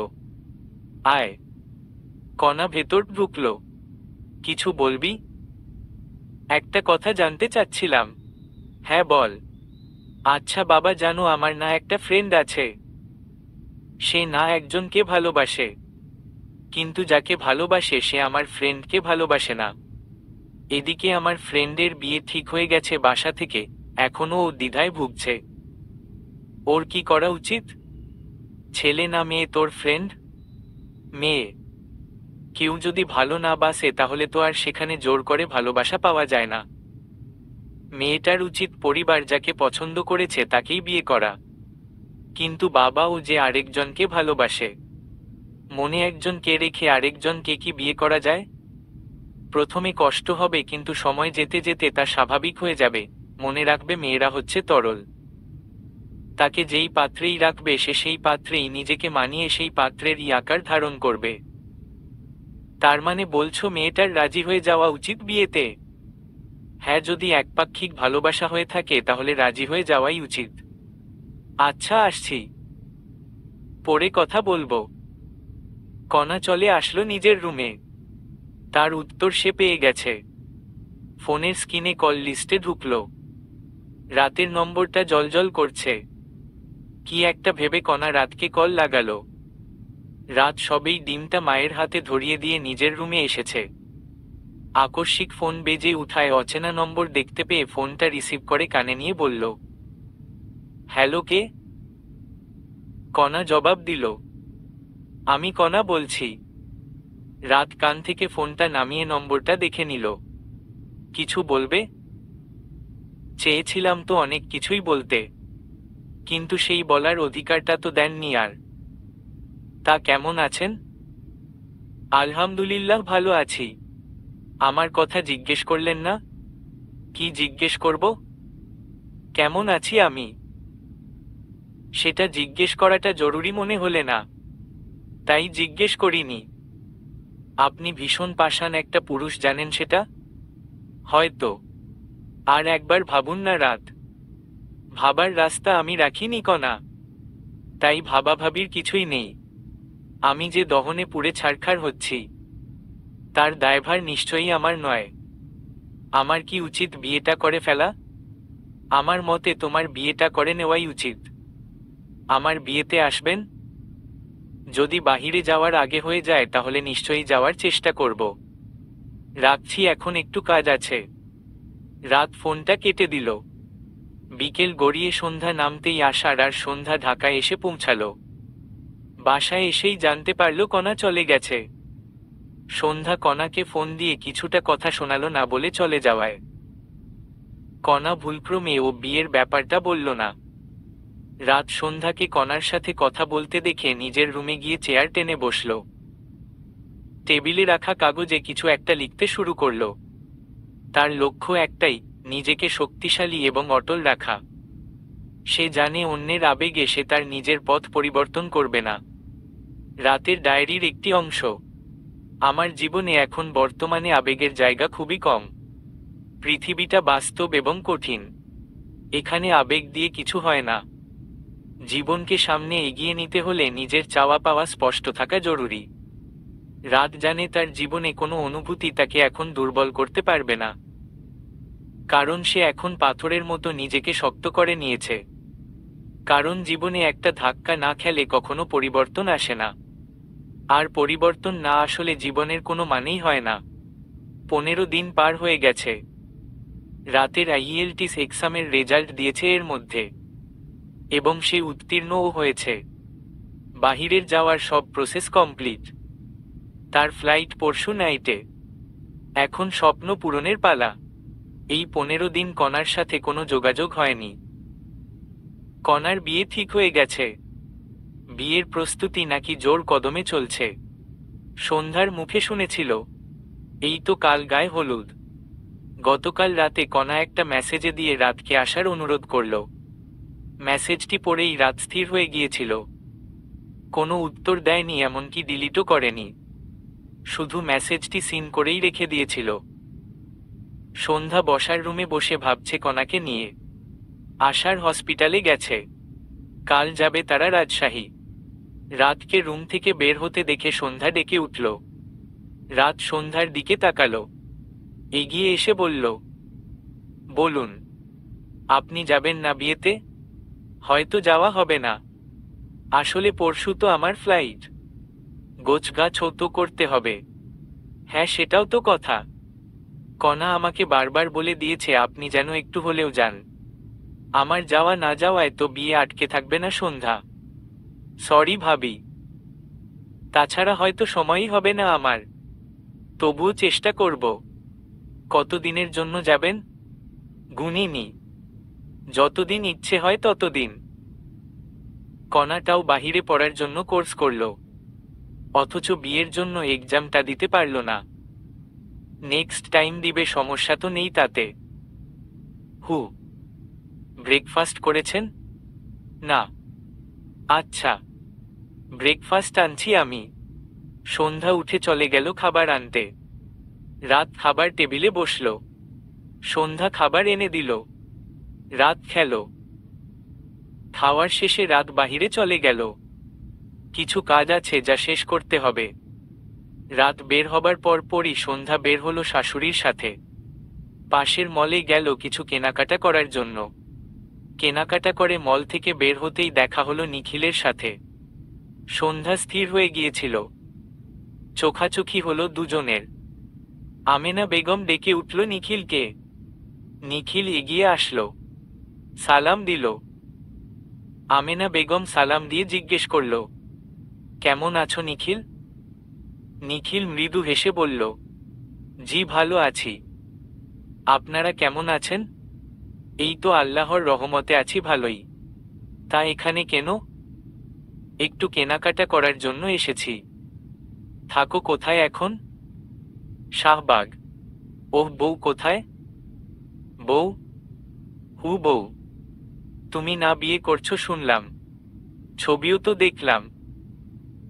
আয়। কণা ভেতর ঢুকল। কিছু বলবি? একটা কথা জানতে চাচ্ছিলাম। হ্যাঁ বল। আচ্ছা বাবা, জানো আমার না একটা ফ্রেন্ড আছে। সে না একজনকে ভালোবাসে, কিন্তু যাকে ভালোবাসে সে আমার ফ্রেন্ডকে ভালোবাসে না। এদিকে আমার ফ্রেন্ডের বিয়ে ঠিক হয়ে গেছে বাসা থেকে, এখনো ও দ্বিধায় ভুগছে। ওর কি করা উচিত? ছেলে না মেয়ে তোর ফ্রেন্ড? মেয়ে। কেউ যদি ভালো না বাসে তাহলে তো আর সেখানে জোর করে ভালোবাসা পাওয়া যায় না। মেয়েটার উচিত পরিবার যাকে পছন্দ করেছে তাকেই বিয়ে করা। কিন্তু বাবা, ও যে আরেকজনকে ভালোবাসে। মনে একজনকে রেখে আরেকজনকে কি বিয়ে করা যায়? প্রথমে কষ্ট হবে, কিন্তু সময় যেতে যেতে তা স্বাভাবিক হয়ে যাবে। মনে রাখবে, মেয়েরা হচ্ছে তরল। তাকে যেই পাত্রেই রাখবে সে সেই পাত্রেই নিজেকে মানিয়ে সেই পাত্রেরই আকার ধারণ করবে। তার মানে বলছো মেয়েটার রাজি হয়ে যাওয়া উচিত বিয়েতে? হ্যাঁ, যদি একপাক্ষিক ভালোবাসা হয়ে থাকে তাহলে রাজি হয়ে যাওয়াই উচিত। আচ্ছা, আসছি, পরে কথা বলবো। কণা চলে আসলো নিজের রুমে। তার উত্তর সে পেয়ে গেছে। ফোনের স্ক্রিনে কল লিস্টে ঢুকলো। রাতের নম্বরটা জলজল করছে। কি একটা ভেবে কণা রাতকে কল লাগালো। রাত সবেই ডিমটা মায়ের হাতে ধরিয়ে দিয়ে নিজের রুমে এসেছে। আকস্মিক ফোন বেজে উঠায় অচেনা নম্বর দেখতে পেয়ে ফোনটা রিসিভ করে কানে নিয়ে বলল, হ্যালো, কে? কণা জবাব দিল, আমি কণা বলছি। রাত কান থেকে ফোনটা নামিয়ে নম্বরটা দেখে নিল। কিছু বলবে? চেয়েছিলাম তো অনেক কিছুই বলতে, কিন্তু সেই বলার অধিকারটা তো দেননি। আর তা কেমন আছেন? আলহামদুলিল্লাহ, ভালো আছি। আমার কথা জিজ্ঞেস করলেন না? কি জিজ্ঞেস করব? কেমন আছি আমি? সেটা জিজ্ঞেস করাটা জরুরি মনে হলে না, তাই জিজ্ঞেস করিনি। আপনি ভীষণ পাষাণ একটা পুরুষ, জানেন সেটা? হয়তো। আর একবার ভাবুন না রাত। ভাবার রাস্তা আমি রাখিনি কণা, তাই ভাবাভাবির কিছুই নেই। আমি যে দহনে পুড়ে ছারখার হচ্ছি, তার দায়ভার নিশ্চয়ই আমার নয়। আমার কি উচিত বিয়েটা করে ফেলা? আমার মতে তোমার বিয়েটা করে নেওয়াই উচিত। আমার বিয়েতে আসবেন? যদি বাহিরে যাওয়ার আগে হয়ে যায় তাহলে নিশ্চয়ই যাওয়ার চেষ্টা করব। রাখছি, এখন একটু কাজ আছে। রাত ফোনটা কেটে দিল। বিকেল গড়িয়ে সন্ধ্যা নামতেই আষাঢ় আর সন্ধ্যা ঢাকায় এসে পৌঁছালো। বাসায় এসেই জানতে পারল কণা চলে গেছে। সন্ধ্যা কণাকে ফোন দিয়ে কিছুটা কথা শোনালো না বলে চলে যাওয়ায়। কণা ভুলক্রমে ও বিয়ের ব্যাপারটা বলল না। রাত সন্ধ্যাকে কণার সাথে কথা বলতে দেখে নিজের রুমে গিয়ে চেয়ার টেনে বসল। টেবিলে রাখা কাগজে কিছু একটা লিখতে শুরু করল। তার লক্ষ্য একটাই, নিজেকে শক্তিশালী এবং অটল রাখা। সে জানে অন্যের আবেগে সে তার নিজের পথ পরিবর্তন করবে না। রাতের ডায়েরির একটি অংশ, আমার জীবনে এখন বর্তমানে আবেগের জায়গা খুবই কম। পৃথিবীটা বাস্তব এবং কঠিন। এখানে আবেগ দিয়ে কিছু হয় না। জীবনকে সামনে এগিয়ে নিতে হলে নিজের চাওয়া পাওয়া স্পষ্ট থাকা জরুরি। রাত জানে তার জীবনে কোনো অনুভূতি তাকে এখন দুর্বল করতে পারবে না, কারণ সে এখন পাথরের মতো নিজেকে শক্ত করে নিয়েছে। কারণ জীবনে একটা ধাক্কা না খেলে কখনো পরিবর্তন আসে না, আর পরিবর্তন না আসলে জীবনের কোনো মানেই হয় না। 15 দিন পার হয়ে গেছে। রাতের আইএলটিএস এক্সামের রেজাল্ট দিয়েছে এর মধ্যে, এবং সে উত্তীর্ণও হয়েছে। বাহিরের যাওয়ার সব প্রসেস কমপ্লিট। তার ফ্লাইট পরশু নাইটে। এখন স্বপ্ন পূরণের পালা। এই 15 দিন কণার সাথে কোনো যোগাযোগ হয়নি। কণার বিয়ে ঠিক হয়ে গেছে। বিয়ের প্রস্তুতি নাকি জোর কদমে চলছে। সন্ধ্যার মুখে শুনেছিল, এই তো কাল গায়ে হলুদ। গতকাল রাতে কণা একটা মেসেজে দিয়ে রাতকে আসার অনুরোধ করল। মেসেজটি পড়েই রাত স্থির হয়ে গিয়েছিল। কোনো উত্তর দেয়নি, এমনকি ডিলিটও করেনি। শুধু মেসেজটি সিন করেই রেখে দিয়েছিল। সন্ধ্যা বসার রুমে বসে ভাবছে কণাকে নিয়ে। আশার হসপিটালে গেছে, কাল যাবে তারা রাজশাহী। রাতকে রুম থেকে বের হতে দেখে সন্ধ্যা ডেকে উঠল। রাত সন্ধ্যার দিকে তাকালো, এগিয়ে এসে বলল, বলুন, আপনি যাবেন না বিয়েতে? হয়তো যাওয়া হবে না। আসলে পরশু তো আমার ফ্লাইট। গোছগাছও তো করতে হবে। হ্যাঁ, সেটাও তো কথা। কণা আমাকে বারবার বলে দিয়েছে আপনি যেন একটু হলেও যান। আমার যাওয়া না যাওয়ায় তো বিয়ে আটকে থাকবে না সন্ধ্যা। সরি ভাবি, তাছাড়া হয়তো সময়ই হবে না আমার। তবুও চেষ্টা করব। কতদিনের জন্য যাবেন? গুনিনি, যতদিন ইচ্ছে হয় ততদিন। কণাটাও বাহিরে পড়ার জন্য কোর্স করল, অথচ বিয়ের জন্য এক্সামটা দিতে পারল না। নেক্সট টাইম দিবে, সমস্যা তো নেই তাতে। ব্রেকফাস্ট করেছেন? না। আচ্ছা, ব্রেকফাস্ট আনছি আমি। সন্ধ্যা উঠে চলে গেল খাবার আনতে। রাত খাবার টেবিলে বসল। সন্ধ্যা খাবার এনে দিল। রাত খেল। খাওয়ার শেষে রাত বাহিরে চলে গেল। কিছু কাজ আছে যা শেষ করতে হবে। রাত বের হবার পরই সন্ধ্যা বের হলো শাশুড়ির সাথে। পাশের মলে গেল কিছু কেনাকাটা করার জন্য। কেনাকাটা করে মল থেকে বের হতেই দেখা হলো নিখিলের সাথে। সন্ধ্যা স্থির হয়ে গিয়েছিল। চোখাচোখি হলো দুজনের। আমেনা বেগম ডেকে উঠল নিখিলকে। নিখিল এগিয়ে আসলো, সালাম দিল। আমেনা বেগম সালাম দিয়ে জিজ্ঞেস করল, কেমন আছো নিখিল? নিখিল মৃদু হেসে বলল, জি ভালো আছি। আপনারা কেমন আছেন? এই তো আল্লাহর রহমতে আছি ভালোই। তা এখানে কেন? একটু কেনাকাটা করার জন্য এসেছি। থাকো কোথায় এখন? শাহবাগ। ওহ, বউ কোথায়? বউ? বউ? তুমি না বিয়ে করছো শুনলাম। ছবিও তো দেখলাম।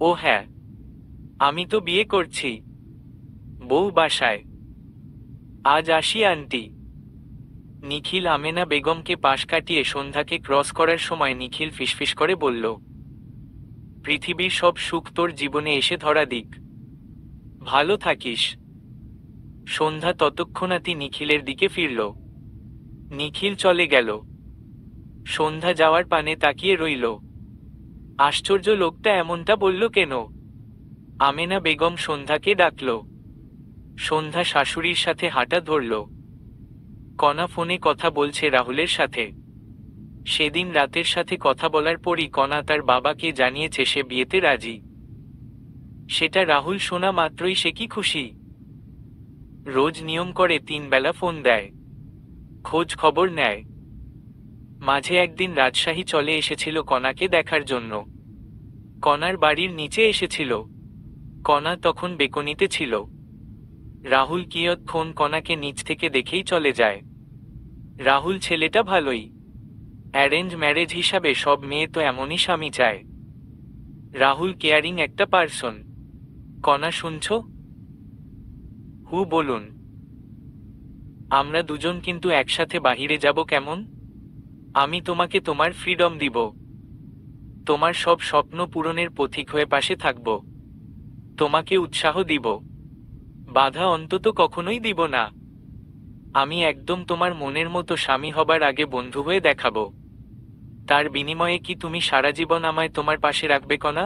ও হ্যাঁ, আমি তো বিয়ে করছি। বউ বাসায়। আজ আসি আন্টি। নিখিল আমেনা বেগমকে পাশ কাটিয়ে সন্ধ্যাকে ক্রস করার সময় নিখিল ফিসফিস করে বলল, পৃথিবীর সব সুখ তোর জীবনে এসে ধরা দিক। ভালো থাকিস। সন্ধ্যা ততক্ষণাৎই নিখিলের দিকে ফিরল। নিখিল চলে গেল। সন্ধ্যা যাওয়ার পানে তাকিয়ে রইল। আশ্চর্য, লোকটা এমনটা বলল কেন? আমেনা বেগম সন্ধ্যাকে ডাকল। সন্ধ্যা শাশুড়ির সাথে হাঁটা ধরল। কণা ফোনে কথা বলছে রাহুলের সাথে। সেদিন রাতের সাথে কথা বলার পরই কণা তার বাবাকে জানিয়েছে সে বিয়েতে রাজি। সেটা রাহুল শোনা মাত্রই সে কি খুশি। রোজ নিয়ম করে 3 বেলা ফোন দেয়, খোঁজ খবর নেয়। মাঝে একদিন রাজশাহী চলে এসেছিল কণাকে দেখার জন্য। কণার বাড়ির নিচে এসেছিল। কণা তখন বেকনিতে ছিল। রাহুল কিয়ৎক্ষণ কণাকে নিচ থেকে দেখেই চলে যায়। রাহুল ছেলেটা ভালোই। অ্যারেঞ্জ ম্যারেজ হিসাবে সব মেয়ে তো এমনই স্বামী চায়। রাহুল কেয়ারিং একটা পার্সন। কণা শুনছ? বলুন। আমরা দুজন কিন্তু একসাথে বাহিরে যাব কেমন? আমি তোমাকে তোমার ফ্রিডম দিব। তোমার সব স্বপ্ন পূরণের পথিক হয়ে পাশে থাকব। তোমাকে উৎসাহ দিব। বাধা অন্তত কখনোই দিব না। আমি একদম তোমার মনের মতো স্বামী হবার আগে বন্ধু হয়ে দেখাবো। তার বিনিময়ে কি তুমি সারা জীবন আমায় তোমার পাশে রাখবে কণা?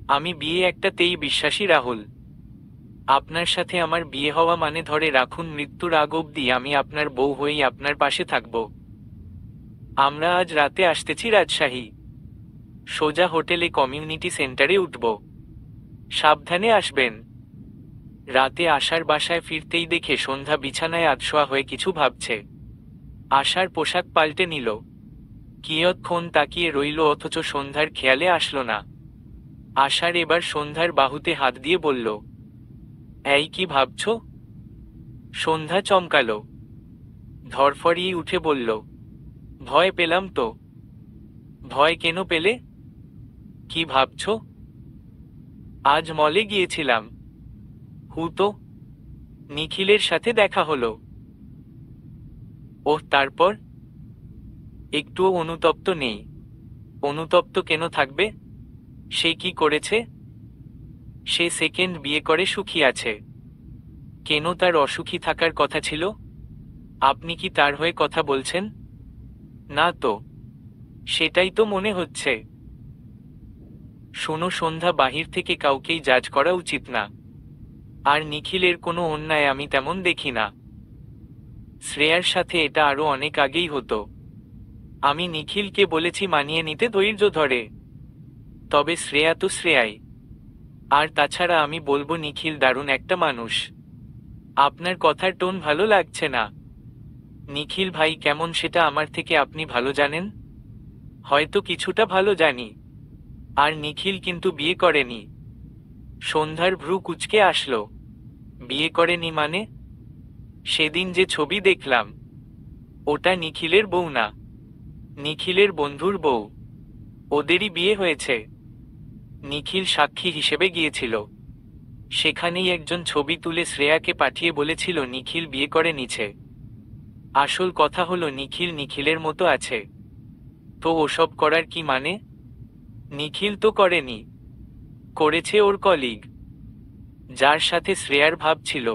আমি বিয়ে একটাতেই বিশ্বাসী রাহুল। আপনার সাথে আমার বিয়ে হওয়া মানে ধরে রাখুন মৃত্যুর আগ অবধি আমি আপনার বউ হয়েই আপনার পাশে থাকব। আমরা আজ রাতে আসতেছি রাজশাহী। সোজা হোটেলে কমিউনিটি সেন্টারে উঠব। সাবধানে আসবেন। রাতে আশার বাসায় ফিরতেই দেখে সন্ধ্যা বিছানায় আধশোয়া হয়ে কিছু ভাবছে। আশার পোশাক পাল্টে নিল। কিয়ৎক্ষণ তাকিয়ে রইল অথচ সন্ধ্যার খেয়ালে আসলো না। আশার এবার সন্ধ্যার বাহুতে হাত দিয়ে বলল, এই কি ভাবছ? সন্ধ্যা চমকাল। ধরফরিয়ে উঠে বলল, ভয় পেলাম তো। ভয় কেন পেলে? কি ভাবছ? আজ মলে গিয়েছিলাম। তো নিখিলের সাথে দেখা হলো। ওহ, তারপর? একটুও অনুতপ্ত নেই। অনুতপ্ত কেন থাকবে? সে কি করেছে? সে সেকেন্ড বিয়ে করে সুখী আছে। কেন তার অসুখী থাকার কথা ছিল? আপনি কি তার হয়ে কথা বলছেন? না তো। সেটাই তো মনে হচ্ছে। শোনো সন্ধ্যা, বাহির থেকে কাউকেই জাজ করা উচিত না। আর নিখিলের কোনো অন্যায় আমি তেমন দেখি না। শ্রেয়ার সাথে এটা আরো অনেক আগেই হতো। আমি নিখিলকে বলেছি মানিয়ে নিতে ধৈর্য ধরে। তবে শ্রেয়া তো শ্রেয়াই। আর তাছাড়া আমি বলবো নিখিল দারুণ একটা মানুষ। আপনার কথার টোন ভালো লাগছে না। নিখিল ভাই কেমন সেটা আমার থেকে আপনি ভালো জানেন। হয়তো কিছুটা ভালো জানি। আর নিখিল কিন্তু বিয়ে করেনি। সন্ধ্যার ভ্রু কুঁচকে আসলো। বিয়ে করেনি মানে? সেদিন যে ছবি দেখলাম, ওটা নিখিলের বউ না, নিখিলের বন্ধুর বউ। ওদেরই বিয়ে হয়েছে। নিখিল সাক্ষী হিসেবে গিয়েছিল। সেখানেই একজন ছবি তুলে শ্রেয়াকে পাঠিয়ে বলেছিল নিখিল বিয়ে করে নিছে। আসল কথা হলো নিখিল নিখিলের মতো আছে। তো ওসব করার কি মানে? নিখিল তো করেনি, করেছে ওর কলিগ, যার সাথে শ্রেয়ার ভাব ছিল।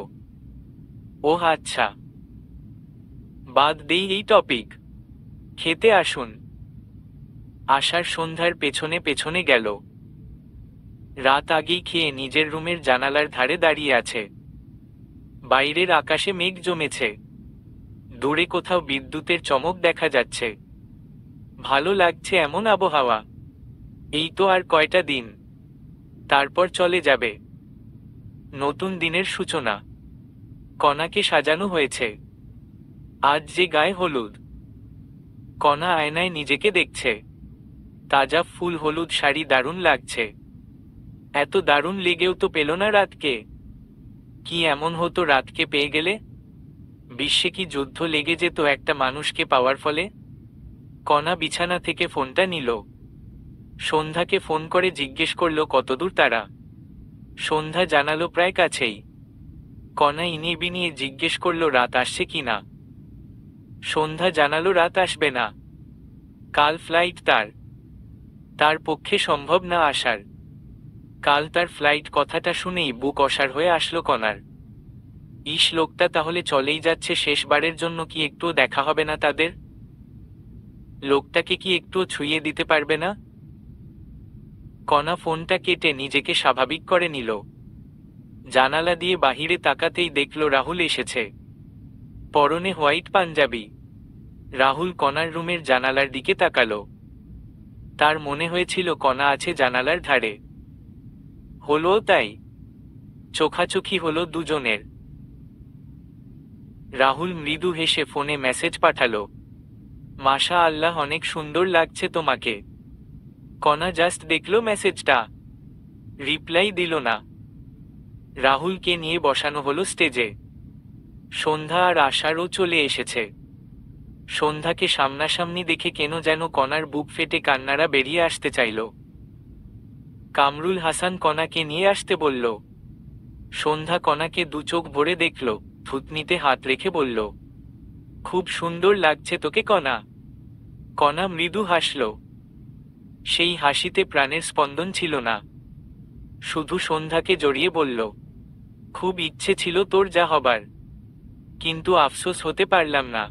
ওহ আচ্ছা, বাদ দেই এই টপিক, খেতে আসুন। আশার সন্ধ্যার পেছনে পেছনে গেল। রাত আগেই খেয়ে নিজের রুমের জানালার ধারে দাঁড়িয়ে আছে। বাইরের আকাশে মেঘ জমেছে, দূরে কোথাও বিদ্যুতের চমক দেখা যাচ্ছে। ভালো লাগছে এমন আবহাওয়া। এই তো আর কয়টা দিন, তারপর চলে যাবে নতুন দিনের সূচনা। কণাকে সাজানো হয়েছে। আজ যে গায়ে হলুদ। কণা আয়নায় নিজেকে দেখছে। তাজা ফুল হলুদ শাড়ি দারুণ লাগছে। এত দারুণ লেগেও তো পেল না রাতকে। কি এমন হতো রাতকে পেয়ে গেলে? বিশ্বে কি যুদ্ধ লেগে যেত একটা মানুষকে পাওয়ার ফলে? কণা বিছানা থেকে ফোনটা নিল। সন্ধ্যাকে ফোন করে জিজ্ঞেস করলো কতদূর তারা। সন্ধ্যা জানালো প্রায় কাছেই। কণা ইনিয়ে বিনিয়ে জিজ্ঞেস করলো রাত আসছে কিনা। সন্ধ্যা জানালো রাত আসবে না, কাল ফ্লাইট তার। তার পক্ষে সম্ভব না আসার। কাল তার ফ্লাইট, কথাটা শুনেই বুক অসাড় হয়ে আসলো কণার। ইস, লোকটা তাহলে চলেই যাচ্ছে শেষবারের জন্য। কি একটুও দেখা হবে না তাদের? লোকটাকে কি একটুও ছুঁয়ে দিতে পারবে না? কণা ফোনটা কেটে নিজেকে স্বাভাবিক করে নিল। জানালা দিয়ে বাহিরে তাকাতেই দেখল রাহুল এসেছে। পরনে হোয়াইট পাঞ্জাবি। রাহুল কণার রুমের জানালার দিকে তাকালো। তার মনে হয়েছিল কণা আছে জানালার ধারে। হলো তাই। চোখাচোখি হলো দুজনের। রাহুল মৃদু হেসে ফোনে মেসেজ পাঠালো, মাশা আল্লাহ, অনেক সুন্দর লাগছে তোমাকে। কণা জাস্ট দেখল মেসেজটা, রিপ্লাই দিল না। রাহুলকে নিয়ে বসানো হলো স্টেজে। সন্ধ্যা আর আশারও চলে এসেছে। সন্ধ্যাকে সামনাসামনি দেখে কেন যেন কণার বুক ফেটে কান্নারা বেরিয়ে আসতে চাইল। কামরুল হাসান কণাকে নিয়ে আসতে বলল। সন্ধ্যা কণাকে দু চোখ ভরে দেখল, থুতনিতে হাত রেখে বলল, খুব সুন্দর লাগছে তোকে কণা। কণা মৃদু হাসল। সেই হাসিতে প্রাণের স্পন্দন ছিল না। শুধু সন্ধ্যাকে জড়িয়ে বলল, খুব ইচ্ছে ছিল তোর যা হবার, কিন্তু আফসোস হতে পারলাম না।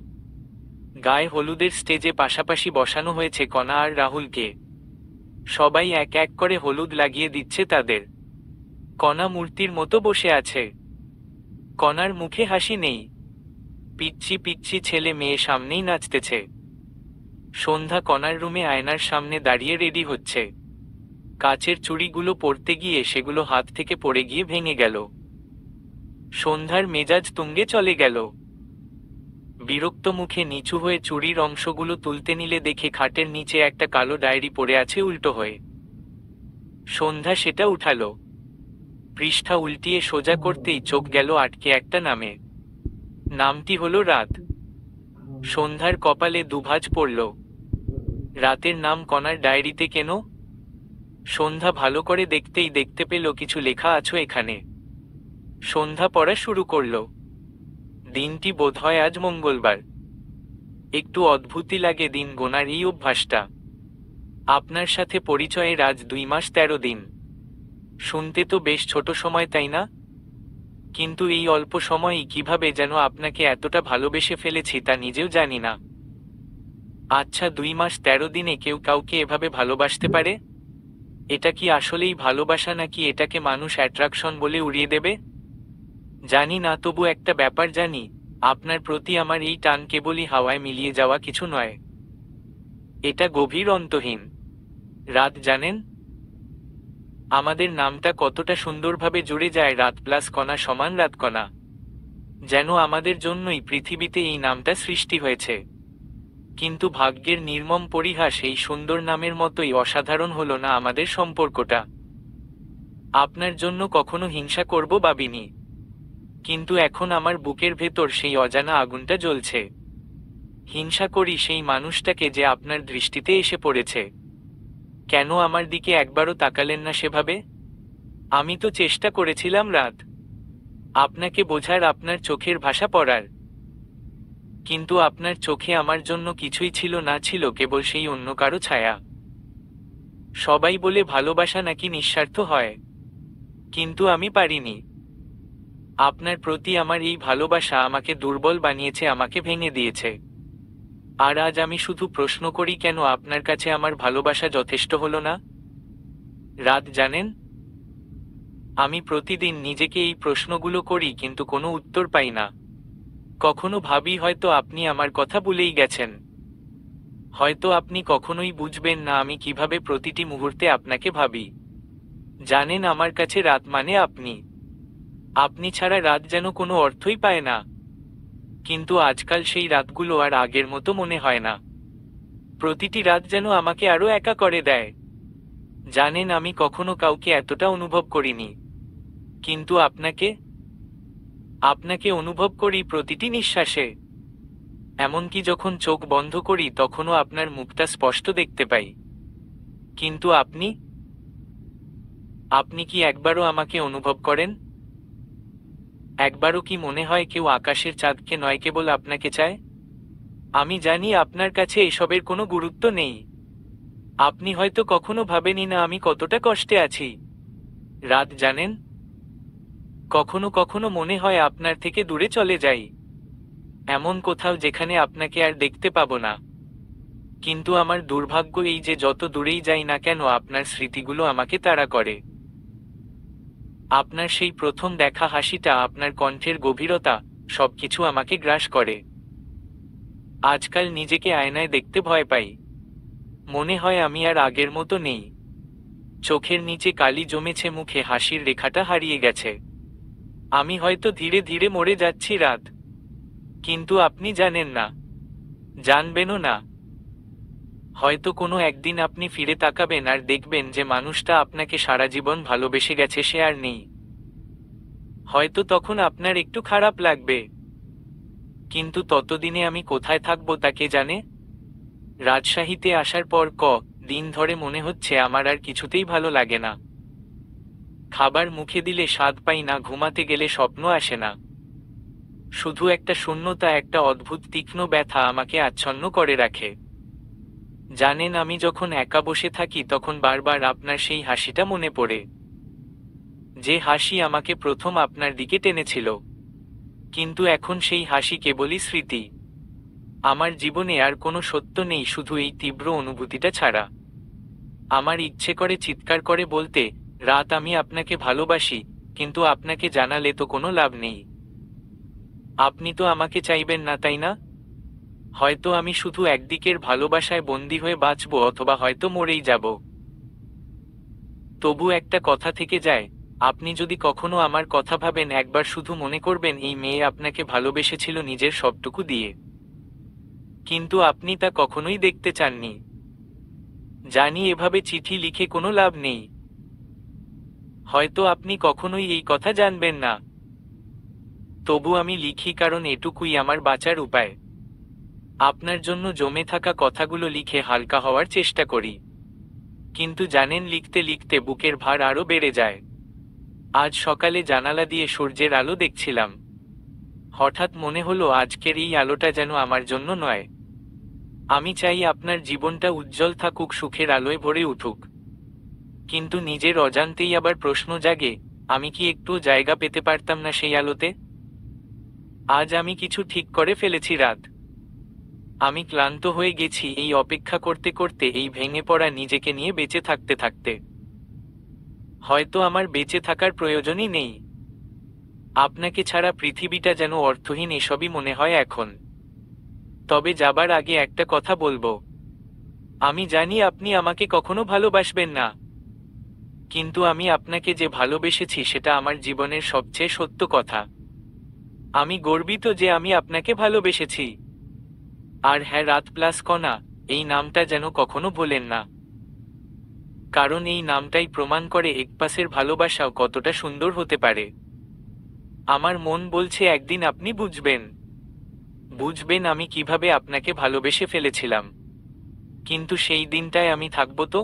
গায়ে হলুদের স্টেজে পাশাপাশি বসানো হয়েছে কণা আর রাহুলকে। সবাই এক এক করে হলুদ লাগিয়ে দিচ্ছে তাদের। কণা মূর্তির মতো বসে আছে। কণার মুখে হাসি নেই। পিচ্ছি পিচ্ছি ছেলে মেয়ে সামনেই নাচতেছে। সন্ধ্যা কণার রুমে আয়নার সামনে দাঁড়িয়ে রেডি হচ্ছে। কাচের চুড়িগুলো পরতে গিয়ে সেগুলো হাত থেকে পড়ে গিয়ে ভেঙে গেল। সন্ধ্যার মেজাজ তুঙ্গে চলে গেল। বিরক্ত মুখে নিচু হয়ে চুড়ির অংশগুলো তুলতে নিলে দেখে খাটের নিচে একটা কালো ডায়েরি পড়ে আছে উল্টো হয়ে। সন্ধ্যা সেটা উঠালো। পৃষ্ঠা উল্টিয়ে সোজা করতেই চোখ গেল আটকে একটা নামে। নামটি হলো রাত। সন্ধ্যার কপালে দুভাঁজ পড়ল। রাতের নাম কণার ডায়েরিতে কেন? সন্ধ্যা ভালো করে দেখতেই দেখতে পেল কিছু লেখা আছে এখানে। সন্ধ্যা পড়া শুরু করল। দিনটি বোধহয় আজ মঙ্গলবার। একটু অদ্ভুতই লাগে দিন গোনার এই অভ্যাসটা। আপনার সাথে পরিচয়ের আজ 2 মাস 13 দিন। শুনতে তো বেশ ছোট সময়, তাই না? কিন্তু এই অল্প সময়ই কিভাবে যেন আপনাকে এতটা ভালোবেসে ফেলেছি তা নিজেও জানি না। আচ্ছা, 2 মাস 13 দিনে কেউ কাউকে এভাবে ভালোবাসতে পারে? এটা কি আসলেই ভালোবাসা, নাকি এটাকে মানুষ অ্যাট্রাকশন বলে উড়িয়ে দেবে? জানি না, তবু একটা ব্যাপার জানি, আপনার প্রতি আমার এই টান কেবলই হাওয়ায় মিলিয়ে যাওয়া কিছু নয়। এটা গভীর, অন্তহীন। রাত, জানেন আমাদের নামটা কতটা সুন্দরভাবে জুড়ে যায়, রাত প্লাস কণা সমান রাতকণা। যেন আমাদের জন্যই পৃথিবীতে এই নামটা সৃষ্টি হয়েছে। কিন্তু ভাগ্যের নির্মম পরিহাস, এই সুন্দর নামের মতোই অসাধারণ হলো না আমাদের সম্পর্কটা। আপনার জন্য কখনো হিংসা করব ভাবিনি, কিন্তু এখন আমার বুকের ভেতর সেই অজানা আগুনটা জ্বলছে। হিংসা করি সেই মানুষটাকে যে আপনার দৃষ্টিতে এসে পড়েছে। কেন আমার দিকে একবারও তাকালেন না সেভাবে? আমি তো চেষ্টা করেছিলাম রাত, আপনাকে বোঝার, আপনার চোখের ভাষা পড়ার, কিন্তু আপনার চোখে আমার জন্য কিছুই ছিল না, ছিল কেবল সেই অন্য কারো ছায়া। সবাই বলে ভালোবাসা নাকি নিঃস্বার্থ হয়, কিন্তু আমি পারিনি। আপনার প্রতি আমার এই ভালোবাসা আমাকে দুর্বল বানিয়েছে, আমাকে ভেঙে দিয়েছে। আর আজ আমি শুধু প্রশ্ন করি, কেন আপনার কাছে আমার ভালোবাসা যথেষ্ট হলো না? রাত, জানেন, আমি প্রতিদিন নিজেকে এই প্রশ্নগুলো করি, কিন্তু কোনো উত্তর পাই না। কখনো ভাবি হয়তো আপনি আমার কথা ভুলেই গেছেন, হয়তো আপনি কখনোই বুঝবেন না আমি কিভাবে প্রতিটি মুহূর্তে আপনাকে ভাবি। জানেন, আমার কাছে রাত মানে আপনি। আপনি ছাড়া রাত যেন কোনো অর্থই পায় না। কিন্তু আজকাল সেই রাতগুলো আর আগের মতো মনে হয় না। প্রতিটি রাত যেন আমাকে আরো একা করে দেয়। জানেন, আমি কখনো কাউকে এতটা অনুভব করিনি, কিন্তু আপনাকে, আপনাকে অনুভব করি প্রতিটি নিঃশ্বাসে। এমনকি যখন চোখ বন্ধ করি তখনও আপনার মুখটা স্পষ্ট দেখতে পাই। কিন্তু আপনি, আপনি কি একবারও আমাকে অনুভব করেন? একবারও কি মনে হয় কেউ আকাশের চাঁদকে নয়, কেবল আপনাকে চায়? আমি জানি আপনার কাছে এসবের কোনো গুরুত্ব নেই। আপনি হয়তো কখনো ভাবেনি না আমি কতটা কষ্টে আছি। রাত, জানেন, কখনো কখনো মনে হয় আপনার থেকে দূরে চলে যাই, এমন কোথাও যেখানে আপনাকে আর দেখতে পাবো না। কিন্তু আমার দুর্ভাগ্য এই যে যত দূরেই যাই না কেন আপনার স্মৃতিগুলো আমাকে তাড়া করে। আপনার সেই প্রথম দেখা হাসিটা, আপনার কণ্ঠের গভীরতা, সবকিছু আমাকে গ্রাস করে। আজকাল নিজেকে আয়নায় দেখতে ভয় পাই। মনে হয় আমি আর আগের মতো নেই। চোখের নিচে কালি জমেছে, মুখে হাসির রেখাটা হারিয়ে গেছে। আমি হয়তো ধীরে ধীরে মরে যাচ্ছি রাত, কিন্তু আপনি জানেন না, জানবেনও না। হয়তো কোনো একদিন আপনি ফিরে তাকাবেন আর দেখবেন যে মানুষটা আপনাকে সারা জীবন ভালোবেসে গেছে সে আর নেই। হয়তো তখন আপনার একটু খারাপ লাগবে, কিন্তু ততদিনে আমি কোথায় থাকবো তা কে জানে। রাজশাহীতে আসার পর দিন ধরে মনে হচ্ছে আমার আর কিছুতেই ভালো লাগে না। খাবার মুখে দিলে স্বাদ পাই না, ঘুমাতে গেলে স্বপ্ন আসে না। শুধু একটা শূন্যতা, একটা অদ্ভুত তীক্ষ্ণ ব্যথা আমাকে আচ্ছন্ন করে রাখে। জানেন, আমি যখন একা বসে থাকি তখন বারবার আপনার সেই হাসিটা মনে পড়ে, যে হাসি আমাকে প্রথম আপনার দিকে টেনেছিল। কিন্তু এখন সেই হাসি কেবলই স্মৃতি। আমার জীবনে আর কোনো সত্য নেই, শুধু এই তীব্র অনুভূতিটা ছাড়া। আমার ইচ্ছে করে চিৎকার করে বলতে, রাত, আমি আপনাকে ভালোবাসি, কিন্তু আপনাকে জানালে তো কোনো লাভ নেই। আপনি তো আমাকে চাইবেন না, তাই না? হয়তো আমি শুধু একদিকের ভালোবাসায় বন্দী হয়ে বাঁচব, অথবা হয়তো মরেই যাব। তবু একটা কথা থেকে যায়, আপনি যদি কখনো আমার কথা ভাবেন, একবার শুধু মনে করবেন এই মেয়ে আপনাকে ভালোবেসেছিল নিজের সবটুকু দিয়ে। কিন্তু আপনি তা কখনোই দেখতে চাননি। জানি এভাবে চিঠি লিখে কোনো লাভ নেই। হয়তো আপনি কখনোই এই কথা জানবেন না। তবু আমি লিখি, কারণ এটুকুই আমার বাঁচার উপায়। আপনার জন্য জমে থাকা কথাগুলো লিখে হালকা হওয়ার চেষ্টা করি। কিন্তু জানেন, লিখতে লিখতে বুকের ভার আরো বেড়ে যায়। আজ সকালে জানালা দিয়ে সূর্যের আলো দেখছিলাম। হঠাৎ মনে হলো আজকের এই আলোটা যেন আমার জন্য নয়। আমি চাই আপনার জীবনটা উজ্জ্বল থাকুক, সুখের আলোয় ভরে উঠুক। কিন্তু নিজের অজান্তেই আবার প্রশ্ন জাগে, আমি কি একটু জায়গা পেতে পারতাম না সেই আলোতে? আজ আমি কিছু ঠিক করে ফেলেছি রাত। আমি ক্লান্ত হয়ে গেছি এই অপেক্ষা করতে করতে, এই ভেঙে পড়া নিজেকে নিয়ে বেঁচে থাকতে থাকতে। হয়তো আমার বেঁচে থাকার প্রয়োজনই নেই। আপনাকে ছাড়া পৃথিবীটা যেন অর্থহীন, এসবই মনে হয় এখন। তবে যাবার আগে একটা কথা বলবো। আমি জানি আপনি আমাকে কখনো ভালোবাসবেন না, কিন্তু আমি আপনাকে যে ভালোবেসেছি সেটা আমার জীবনের সবচেয়ে সত্য কথা। আমি গর্বিত যে আমি আপনাকে ভালোবেসেছি। আর হ্যাঁ, রাত প্লাস কণা, এই নামটা যেন কখনো ভোলেন না। কারণ এই নামটাই প্রমাণ করে একপাশের ভালোবাসাও কতটা সুন্দর হতে পারে। আমার মন বলছে একদিন আপনি বুঝবেন, বুঝবেন আমি কিভাবে আপনাকে ভালোবেসে ফেলেছিলাম। কিন্তু সেই দিনটায় আমি থাকবো তো?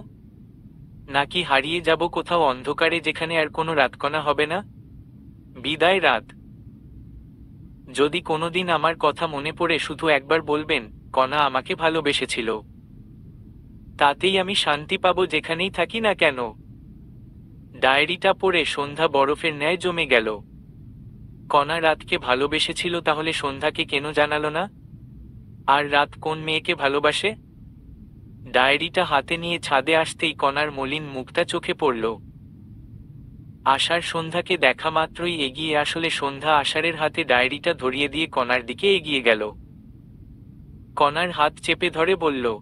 নাকি হারিয়ে যাব কোথাও অন্ধকারে, যেখানে আর কোনো রাতকণা হবে না? বিদায় রাত। যদি কোনোদিন আমার কথা মনে পড়ে শুধু একবার বলবেন, কণা আমাকে ভালোবেসেছিল। তাতেই আমি শান্তি পাবো যেখানেই থাকি না কেন। ডায়েরিটা পড়ে সন্ধ্যা বরফের ন্যায় জমে গেল। কণা রাতকে ভালোবেসেছিল, তাহলে সন্ধ্যাকে কেন জানালো না? আর রাত কোন মেয়েকে ভালোবাসে? ডায়েরিটা হাতে নিয়ে ছাদে আসতেই কণার মলিন মুখটা চোখে পড়ল। আশার সন্ধ্যাকে দেখা মাত্রই এগিয়ে আসলে সন্ধ্যা আষাঢ়ের হাতে ডায়েরিটা ধরিয়ে দিয়ে কণার দিকে এগিয়ে গেল। কণার হাত চেপে ধরে বলল,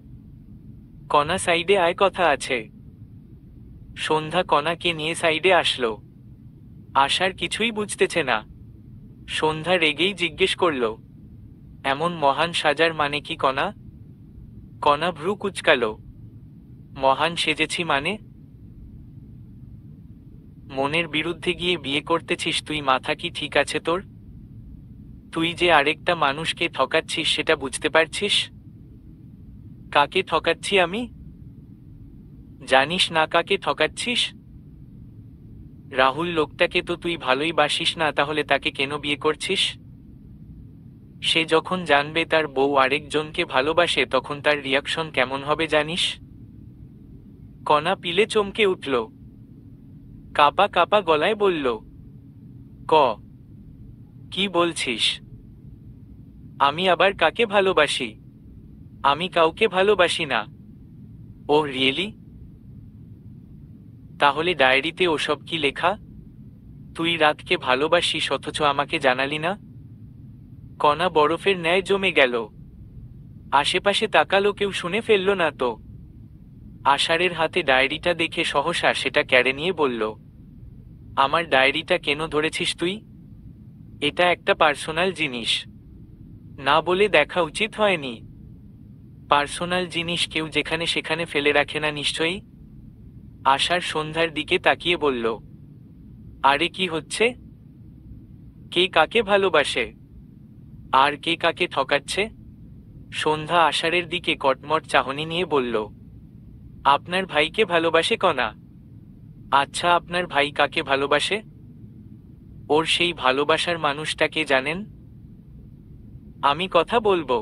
কণা সাইডে আয়, কথা আছে। সন্ধ্যা কণাকে নিয়ে সাইডে আসলো। আশার কিছুই বুঝতেছে না। সন্ধ্যা রেগেই জিজ্ঞেস করল, এমন মহান সাজার মানে কি কণা? কণা ভ্রু কুঁচকাল। মহান সেজেছি মানে? মনের বিরুদ্ধে গিয়ে বিয়ে করতেছিস তুই? মাথা কি ঠিক আছে তোর? তুই যে আরেকটা মানুষকে ঠকাচ্ছিস সেটা বুঝতে পারছিস? কাকে ঠকাচ্ছি আমি? জানিস না কাকে ঠকাচ্ছিস? রাহুল লোকটাকে তো তুই ভালোই বাসিস না, তাহলে তাকে কেন বিয়ে করছিস? সে যখন জানবে তার বউ আরেকজনকে ভালোবাসে তখন তার রিয়াকশন কেমন হবে জানিস? কণা পিলে চমকে উঠল। কাপা কাপা গলায় বলল, ক কি বলছিস? আমি আবার কাকে ভালোবাসি? আমি কাউকে ভালোবাসি না। ও রিয়েলি? তাহলে ডায়েরিতে ওসব কি লেখা? তুই রাতকে ভালোবাসিস অথচ আমাকে জানালি না? কণা বরফের ন্যায় জমে গেল। আশেপাশে তাকালো, কেউ শুনে ফেলল না তো। আষাঢ়ের হাতে ডায়েরিটা দেখে সহসা সেটা কেড়ে নিয়ে বলল, আমার ডায়েরিটা কেন ধরেছিস তুই? এটা একটা পার্সোনাল জিনিস। না বলে দেখা উচিত হয়নি। পার্সোনাল জিনিস কেউ যেখানে সেখানে ফেলে রাখে না নিশ্চয়ই। আষাঢ় সন্ধ্যার দিকে তাকিয়ে বলল, আরে কি হচ্ছে? কে কাকে ভালোবাসে? আর কে কাকে ঠকাচ্ছে? সন্ধ্যা আষাঢ়ের দিকে কটমট চাহনি নিয়ে বলল, আপনার ভাইকে ভালোবাসে কণা। আচ্ছা, আপনার ভাই কাকে ভালোবাসে? ওর সেই ভালোবাসার মানুষটাকে জানেন? আমি কথা বলবো।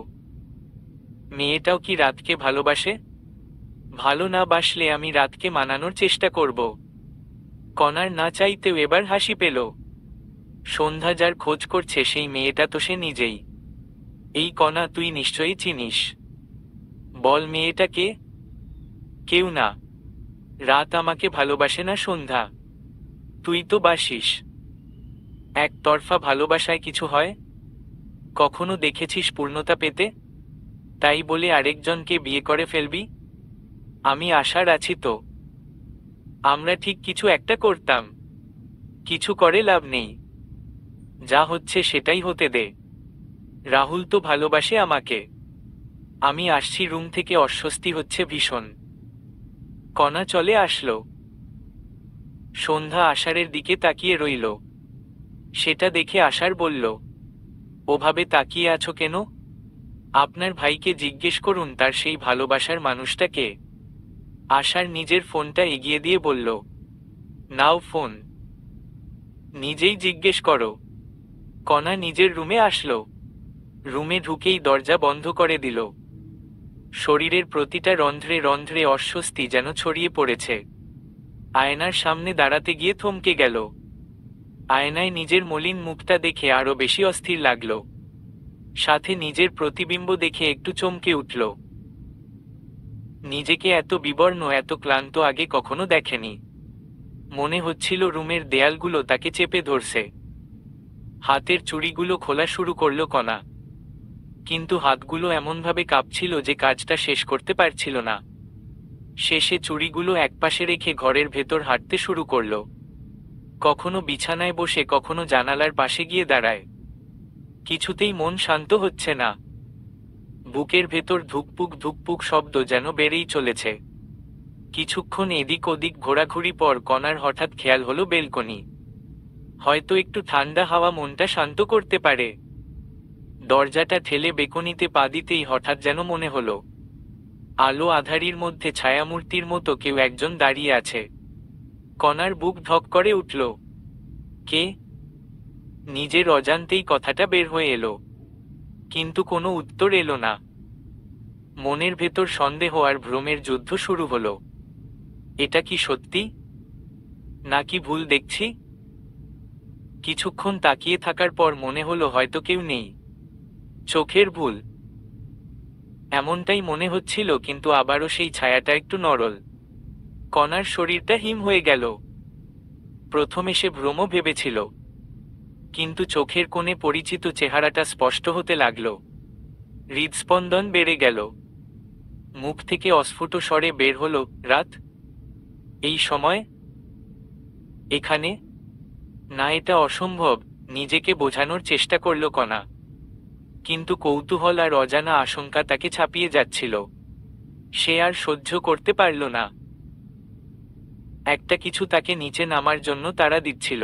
মেয়েটাও কি রাতকে ভালোবাসে? ভালো না বাসলে আমি রাতকে মানানোর চেষ্টা করব। কণার না চাইতেও এবার হাসি পেল। সন্ধ্যা যার খোঁজ করছে সেই মেয়েটা তো সে নিজেই। এই কণা তুই নিশ্চয়ই চিনিস। বল মেয়েটা কে? কেউ না। রাত আমাকে ভালোবাসে না সন্ধ্যা। তুই তো বাসিস। একতরফা ভালোবাসায় কিছু হয়? কখনো দেখেছিস পূর্ণতা পেতে? তাই বলে আরেকজনকে বিয়ে করে ফেলবি? আমি আশার আছি তো। আমরা ঠিক কিছু একটা করতাম। কিছু করে লাভ নেই। যা হচ্ছে সেটাই হতে দে। রাহুল তো ভালোবাসে আমাকে। আমি আসছি রুম থেকে, অস্বস্তি হচ্ছে ভীষণ। কণা চলে আসলো। সন্ধ্যা আষাঢ়ের দিকে তাকিয়ে রইল। সেটা দেখে আষাঢ় বলল, ওভাবে তাকিয়ে আছো কেন? আপনার ভাইকে জিজ্ঞেস করুন তার সেই ভালোবাসার মানুষটা কে। আষাঢ় নিজের ফোনটা এগিয়ে দিয়ে বলল, নাও ফোন। নিজেই জিজ্ঞেস করো। কণা নিজের রুমে আসলো। রুমে ঢুকেই দরজা বন্ধ করে দিল। শরীরের প্রতিটা রন্ধ্রে রন্ধ্রে অস্বস্তি যেন ছড়িয়ে পড়েছে। আয়নার সামনে দাঁড়াতে গিয়ে থমকে গেল। আয়নায় নিজের মলিন মুখটা দেখে আরো বেশি অস্থির লাগল। সাথে নিজের প্রতিবিম্ব দেখে একটু চমকে উঠল। নিজেকে এত বিবর্ণ, এত ক্লান্ত আগে কখনো দেখেনি। মনে হচ্ছিল রুমের দেয়ালগুলো তাকে চেপে ধরছে। হাতের চুড়িগুলো খোলা শুরু করল কণা। কিন্তু হাতগুলো এমনভাবে কাঁপছিল যে কাজটা শেষ করতে পারছিল না। শেষে চুড়িগুলো একপাশে রেখে ঘরের ভেতর হাঁটতে শুরু করল। কখনো বিছানায় বসে, কখনো জানালার পাশে গিয়ে দাঁড়ায়। কিছুতেই মন শান্ত হচ্ছে না। বুকের ভেতর ধুকপুক ধুকপুক শব্দ যেন বেড়েই চলেছে। কিছুক্ষণ এদিক ওদিক ঘোরাঘুরি পর কণার হঠাৎ খেয়াল হলো বেলকনি। হয়তো একটু ঠান্ডা হাওয়া মনটা শান্ত করতে পারে। দরজাটা ঠেলে বেকনিতে পা দিতেই হঠাৎ যেন মনে হলো, আলো আঁধারির মধ্যে ছায়ামূর্তির মতো কেউ একজন দাঁড়িয়ে আছে। কণার বুক ধক করে উঠল। কে? নিজের অজান্তেই কথাটা বের হয়ে এলো, কিন্তু কোনো উত্তর এলো না। মনের ভেতর সন্দেহ আর ভ্রমের যুদ্ধ শুরু হলো। এটা কি সত্যি, নাকি ভুল দেখছি? কিছুক্ষণ তাকিয়ে থাকার পর মনে হলো হয়তো কেউ নেই। চোখের ভুল, এমনটাই মনে হচ্ছিল, কিন্তু আবারও সেই ছায়াটা একটু নড়ল। কণার শরীরটা হিম হয়ে গেল। প্রথমে সে ভ্রম ভেবেছিল, কিন্তু চোখের কোণে পরিচিত চেহারাটা স্পষ্ট হতে লাগল। হৃদস্পন্দন বেড়ে গেল। মুখ থেকে অস্ফুট স্বরে বের হলো, রাত? এই সময়? এখানে? না, এটা অসম্ভব, নিজেকে বোঝানোর চেষ্টা করল কণা। কিন্তু কৌতূহল আর অজানা আশঙ্কা তাকে ছাপিয়ে যাচ্ছিল। সে আর সহ্য করতে পারল না। একটা কিছু তাকে নিচে নামার জন্য তাড়া দিচ্ছিল।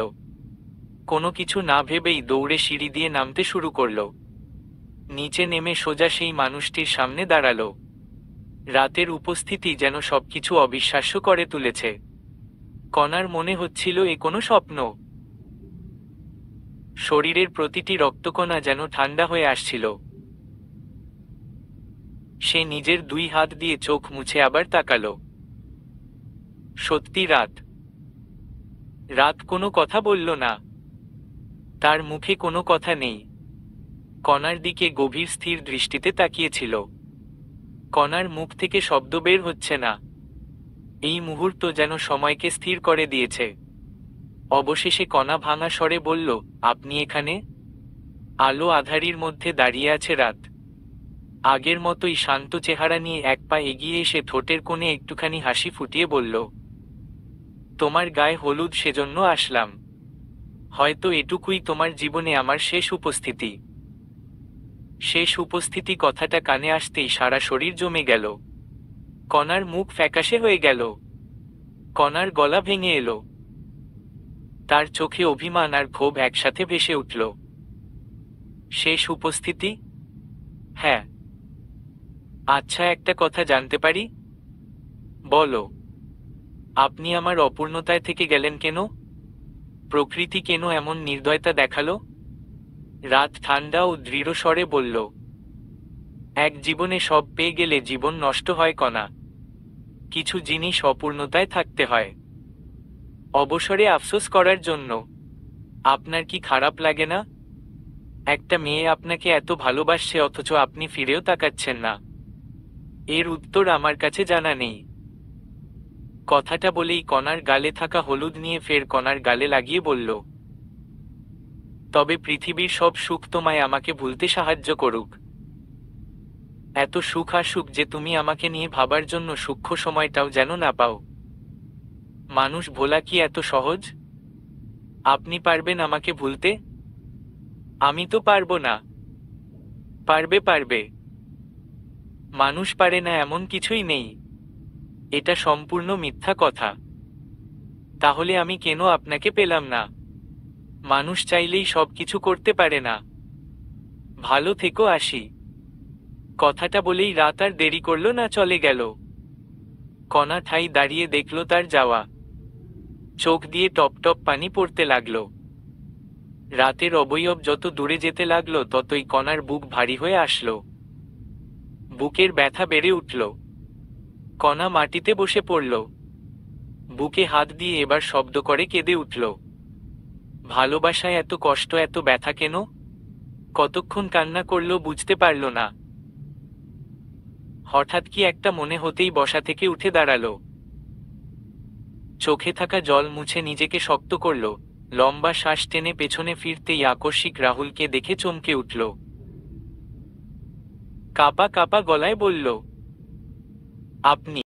কোনো কিছু না ভেবেই দৌড়ে সিঁড়ি দিয়ে নামতে শুরু করল। নিচে নেমে সোজা সেই মানুষটির সামনে দাঁড়াল। রাতের উপস্থিতি যেন সবকিছু অবিশ্বাস্য করে তুলেছে। কণার মনে হচ্ছিল এ কোনো স্বপ্ন। শরীরের প্রতিটি রক্তকণা যেন ঠান্ডা হয়ে আসছিল। সে নিজের 2 হাত দিয়ে চোখ মুছে আবার তাকাল। সত্যি রাত। রাত কোনো কথা বলল না। তার মুখে কোনো কথা নেই। কণার দিকে গভীর স্থির দৃষ্টিতে তাকিয়েছিল। কণার মুখ থেকে শব্দ বের হচ্ছে না। এই মুহূর্ত যেন সময়কে স্থির করে দিয়েছে। অবশেষে কণা ভাঙা স্বরে বলল, আপনি এখানে? আলো আঁধারির মধ্যে দাঁড়িয়ে আছে রাত। আগের মতোই শান্ত চেহারা নিয়ে এক পা এগিয়ে এসে ঠোঁটের কোণে একটুখানি হাসি ফুটিয়ে বলল, তোমার গায়ে হলুদ, সেজন্য আসলাম। হয়তো এটুকুই তোমার জীবনে আমার শেষ উপস্থিতি। শেষ উপস্থিতি কথাটা কানে আসতেই সারা শরীর জমে গেল। কণার মুখ ফ্যাকাশে হয়ে গেল। কণার গলা ভেঙে এলো। তার চোখে অভিমান আর ক্ষোভ একসাথে ভেসে উঠল। শেষ উপস্থিতি? হ্যাঁ। আচ্ছা, একটা কথা জানতে পারি? বলো, আপনি আমার অপূর্ণতায় থেকে গেলেন কেন? প্রকৃতি কেন এমন নির্দয়তা দেখালো? রাত ঠান্ডা ও দৃঢ় স্বরে বলল, এক জীবনে সব পেয়ে গেলে জীবন নষ্ট হয় কণা। কিছু জিনিস অপূর্ণতায় থাকতে হয়, অবসরে আফসোস করার জন্য। আপনার কি খারাপ লাগে না? একটা মেয়ে আপনাকে এত ভালোবাসছে, অথচ আপনি ফিরেও তাকাচ্ছেন না। এর উত্তর আমার কাছে জানা নেই। কথাটা বলেই কণার গালে থাকা হলুদ নিয়ে ফের কণার গালে লাগিয়ে বলল, তবে পৃথিবীর সব সুখ তোমায় আমাকে ভুলতে সাহায্য করুক। এত সুখ আসুক যে তুমি আমাকে নিয়ে ভাবার জন্য সূক্ষ্ম সময়টাও যেন না পাও। মানুষ ভোলা কি এত সহজ? আপনি পারবেন আমাকে ভুলতে? আমি তো পারবো না। পারবে, পারবে। মানুষ পারে না এমন কিছুই নেই। এটা সম্পূর্ণ মিথ্যা কথা। তাহলে আমি কেন আপনাকে পেলাম না? মানুষ চাইলেই সব কিছু করতে পারে না। ভালো থেকো, আসি। কথাটা বলেই রাত আর দেরি করল না, চলে গেল। কণা ঠাই দাঁড়িয়ে দেখল তার যাওয়া। চোখ দিয়ে টপ টপ পানি পড়তে লাগল। রাতের অবয়ব যত দূরে যেতে লাগলো ততই কণার বুক ভারী হয়ে আসলো। বুকের ব্যথা বেড়ে উঠল। কণা মাটিতে বসে পড়ল। বুকে হাত দিয়ে এবার শব্দ করে কেঁদে উঠল। ভালোবাসায় এত কষ্ট, এত ব্যথা কেন? কতক্ষণ কান্না করল বুঝতে পারল না। হঠাৎ কি একটা মনে হতেই বসা থেকে উঠে দাঁড়ালো। চোখে থাকা জল মুছে নিজেকে শক্ত করল। লম্বা শ্বাস টেনে পেছনে ফিরতেই আকস্মিক রাহুলকে দেখে চমকে উঠল। কাঁপা কাঁপা গলায় বলল, আপনি?